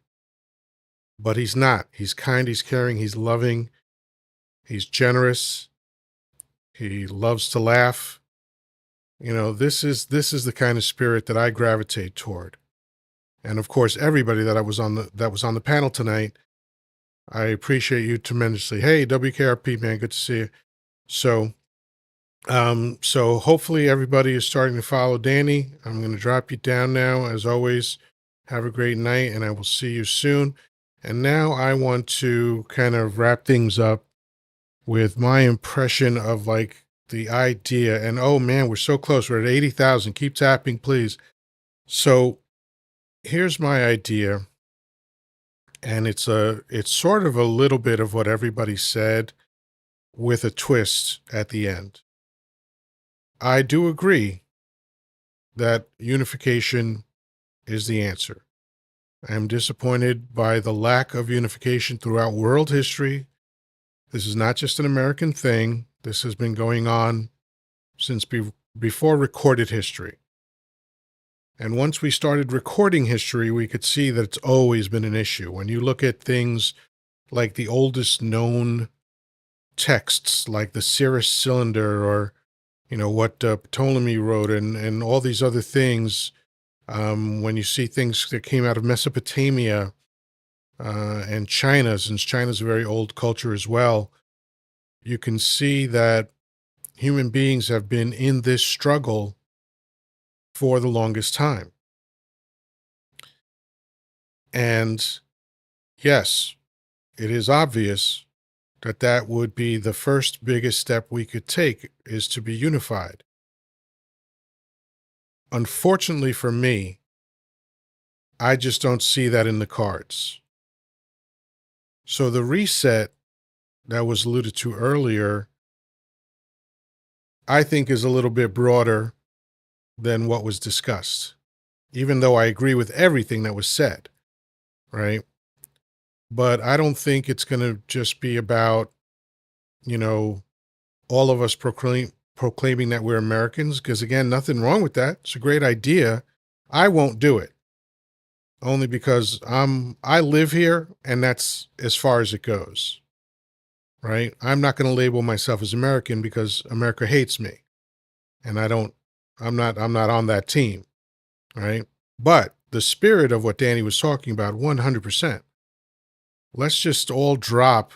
But he's not. He's kind, he's caring, he's loving, he's generous, he loves to laugh. This is the kind of spirit that I gravitate toward. And of course, everybody that was on the panel tonight, I appreciate you tremendously. Hey, WKRP man, good to see you. So hopefully everybody is starting to follow Danny. I'm going to drop you down now. As always, have a great night and I will see you soon. And now I want to kind of wrap things up with my impression of like the idea. And oh man, we're so close. We're at 80,000. Keep tapping, please. So here's my idea. And it's sort of a little bit of what everybody said with a twist at the end. I do agree that unification is the answer. I am disappointed by the lack of unification throughout world history. This is not just an American thing. This has been going on since before recorded history. And once we started recording history, we could see that it's always been an issue. When you look at things like the oldest known texts, like the Cirrus Cylinder, or what Ptolemy wrote, and all these other things, when you see things that came out of Mesopotamia and China, since China's a very old culture as well, you can see that human beings have been in this struggle for the longest time. And yes, it is obvious that that would be the first biggest step we could take, is to be unified. unfortunately for me, I just don't see that in the cards. So the reset that was alluded to earlier, I think is a little bit broader than what was discussed, even though I agree with everything that was said, right? But I don't think it's going to just be about, you know, all of us proclaiming that we're Americans, because again, nothing wrong with that. It's a great idea. I won't do it only because I live here and that's as far as it goes, right? I'm not going to label myself as American because America hates me and I'm not on that team, right? But the spirit of what Danny was talking about, 100%. Let's just all drop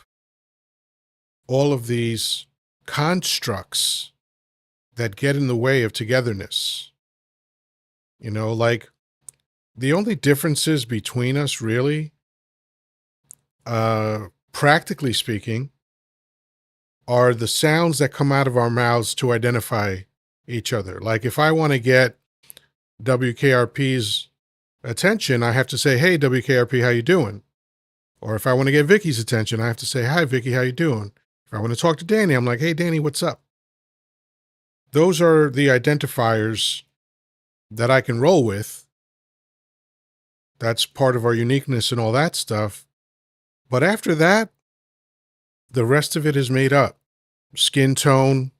all of these constructs that get in the way of togetherness. You know, like the only differences between us really, practically speaking, are the sounds that come out of our mouths to identify each other. Like if I want to get WKRP's attention, I have to say, "Hey, WKRP, how you doing?" Or if I want to get Vicky's attention, I have to say, "Hi, Vicky, how you doing?" If I want to talk to Danny, I'm like, "Hey, Danny, what's up?" Those are the identifiers that I can roll with. That's part of our uniqueness and all that stuff. But after that, the rest of it is made up. Skin tone,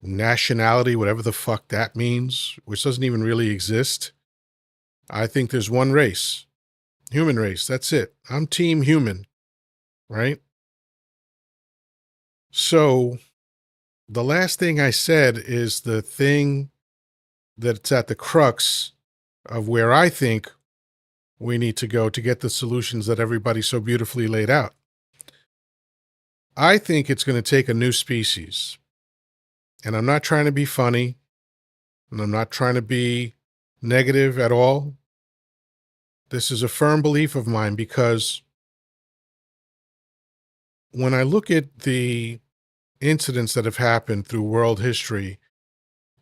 nationality, whatever the fuck that means, which doesn't even really exist. I think there's one race, human race. That's it. I'm team human, right? So the last thing I said is the thing that's at the crux of where I think we need to go to get the solutions that everybody so beautifully laid out. I think it's going to take a new species. And I'm not trying to be funny, and I'm not trying to be negative at all. This is a firm belief of mine because when I look at the incidents that have happened through world history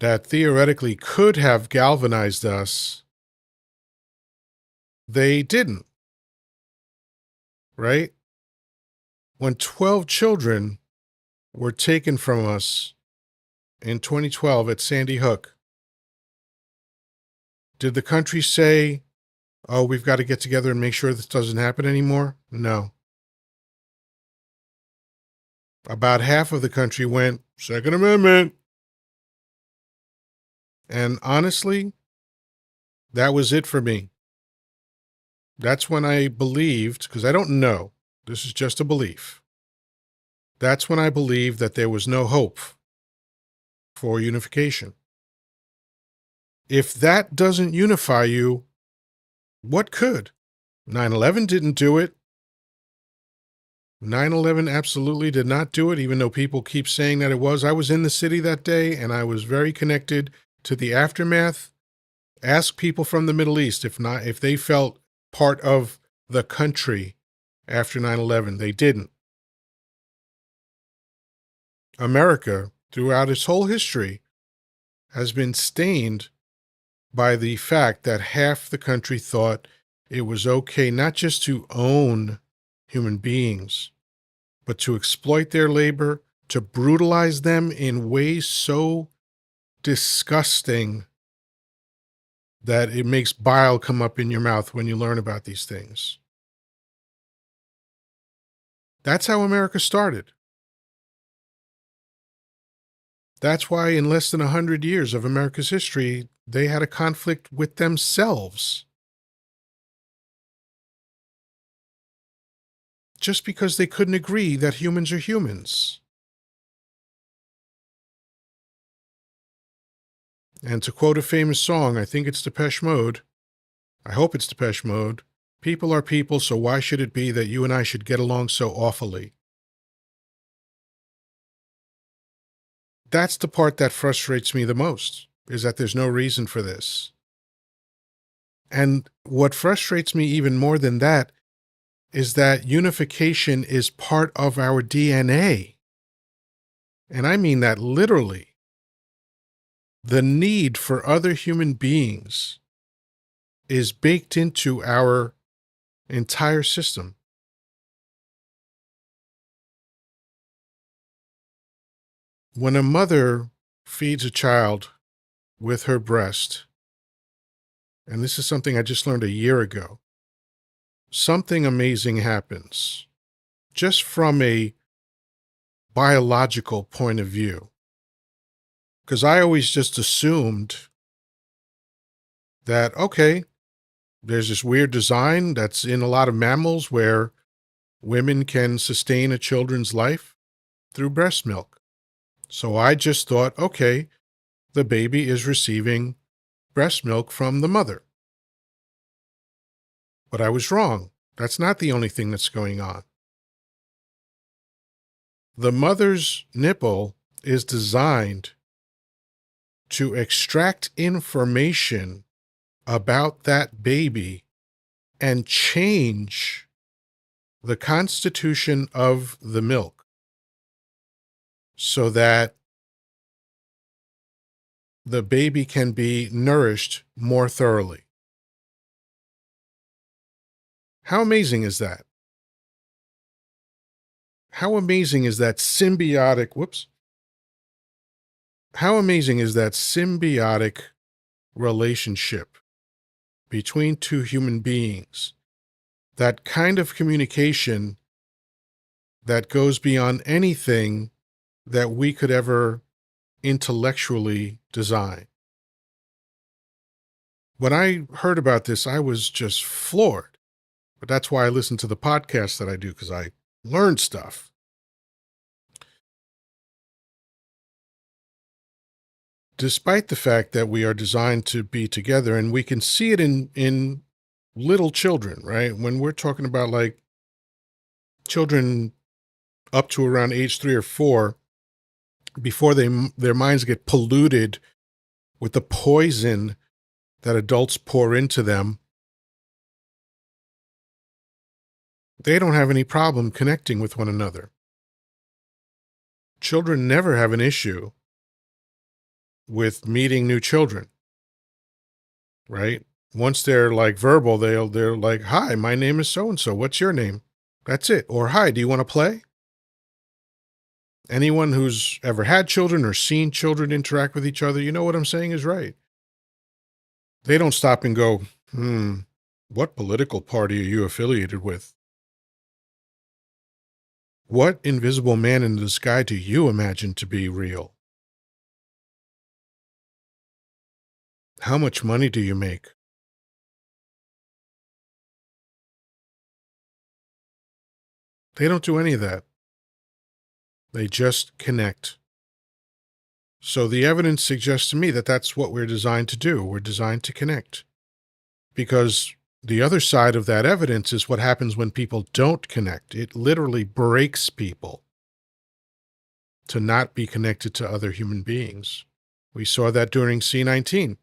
that theoretically could have galvanized us, they didn't, right? When 12 children were taken from us in 2012 at Sandy Hook, did the country say, "Oh, we've got to get together and make sure this doesn't happen anymore"? No. About half of the country went, "Second Amendment." And honestly, that was it for me. That's when I believed, because I don't know, this is just a belief. That's when I believed that there was no hope for unification. If that doesn't unify you, what could? 9/11 didn't do it. 9/11 absolutely did not do it, even though people keep saying that it was. I was in the city that day, and I was very connected to the aftermath. Ask people from the Middle East if they felt part of the country after 9/11. They didn't. America, throughout its whole history, has been stained by the fact that half the country thought it was okay not just to own human beings, but to exploit their labor, to brutalize them in ways so disgusting that it makes bile come up in your mouth when you learn about these things. That's how America started. That's why in less than 100 years of America's history, they had a conflict with themselves. Just because they couldn't agree that humans are humans. And to quote a famous song, I think it's Depeche Mode, I hope it's Depeche Mode, "People are people, so why should it be that you and I should get along so awfully?" That's the part that frustrates me the most, is that there's no reason for this. And what frustrates me even more than that is that unification is part of our DNA. And I mean that literally. The need for other human beings is baked into our entire system. When a mother feeds a child with her breast, and this is something I just learned a year ago, something amazing happens just from a biological point of view. Because I always just assumed that, okay, there's this weird design that's in a lot of mammals where women can sustain a children's life through breast milk. So I just thought, okay, the baby is receiving breast milk from the mother. But I was wrong. That's not the only thing that's going on. The mother's nipple is designed to extract information about that baby and change the constitution of the milk so that the baby can be nourished more thoroughly. How amazing is that? How amazing is that symbiotic, how amazing is that symbiotic relationship between two human beings? That kind of communication that goes beyond anything that we could ever intellectually design. When I heard about this, I was just floored. But that's why I listen to the podcast that I do, because I learn stuff. Despite the fact that we are designed to be together, and we can see it in little children, right? When we're talking about like children up to around age 3 or 4, before their minds get polluted with the poison that adults pour into them, they don't have any problem connecting with one another. Children never have an issue with meeting new children, right? Once they're like verbal, they're like, "Hi, my name is so and so. What's your name?" That's it. Or, "Hi, do you want to play?" Anyone who's ever had children or seen children interact with each other, you know what I'm saying is right. They don't stop and go, what political party are you affiliated with? What invisible man in the sky do you imagine to be real? How much money do you make? They don't do any of that. They just connect. So the evidence suggests to me that that's what we're designed to do. We're designed to connect. Because the other side of that evidence is what happens when people don't connect. It literally breaks people to not be connected to other human beings. We saw that during C-19.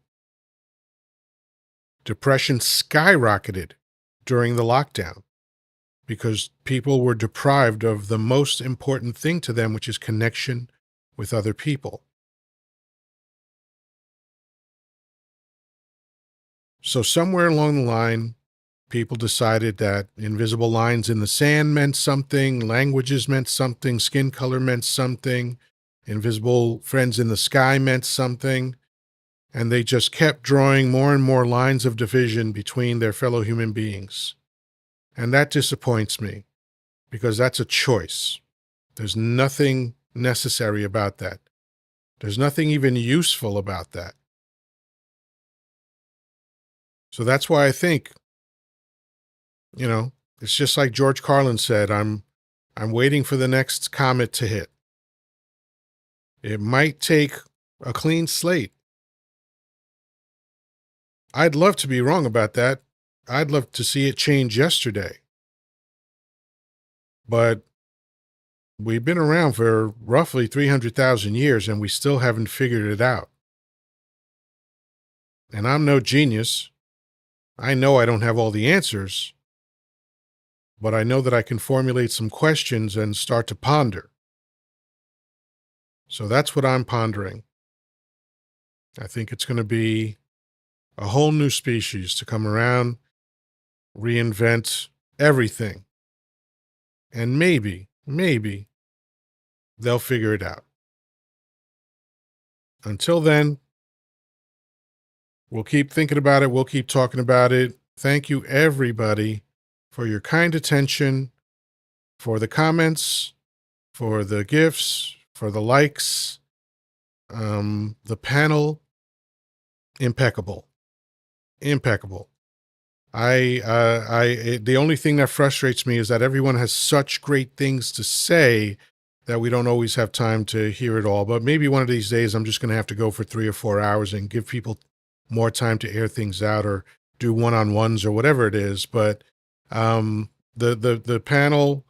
Depression skyrocketed during the lockdown because people were deprived of the most important thing to them, which is connection with other people. So somewhere along the line, people decided that invisible lines in the sand meant something, languages meant something, skin color meant something, invisible friends in the sky meant something, and they just kept drawing more and more lines of division between their fellow human beings. And that disappoints me, because that's a choice. There's nothing necessary about that. There's nothing even useful about that. So that's why I think, it's just like George Carlin said, I'm waiting for the next comet to hit. It might take a clean slate. I'd love to be wrong about that. I'd love to see it change yesterday. But we've been around for roughly 300,000 years and we still haven't figured it out. And I'm no genius. I know I don't have all the answers, but I know that I can formulate some questions and start to ponder. So that's what I'm pondering. I think it's going to be a whole new species to come around, reinvent everything. And maybe they'll figure it out. Until then, we'll keep thinking about it. We'll keep talking about it. Thank you, everybody, for your kind attention, for the comments, for the gifts, for the likes. The panel, impeccable. The only thing that frustrates me is that everyone has such great things to say that we don't always have time to hear it all. But maybe one of these days I'm just going to have to go for 3 or 4 hours and give people more time to air things out or do one-on-ones or whatever it is. But the panel,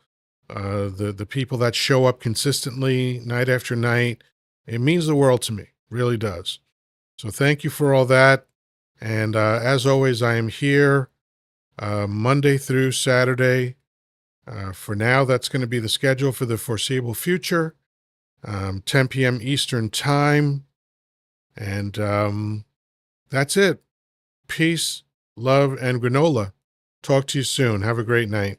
the people that show up consistently night after night, it means the world to me. Really does. So thank you for all that. And as always, I am here Monday through Saturday. For now, that's going to be the schedule for the foreseeable future, 10 p.m. Eastern Time. And that's it. Peace, love, and granola. Talk to you soon. Have a great night.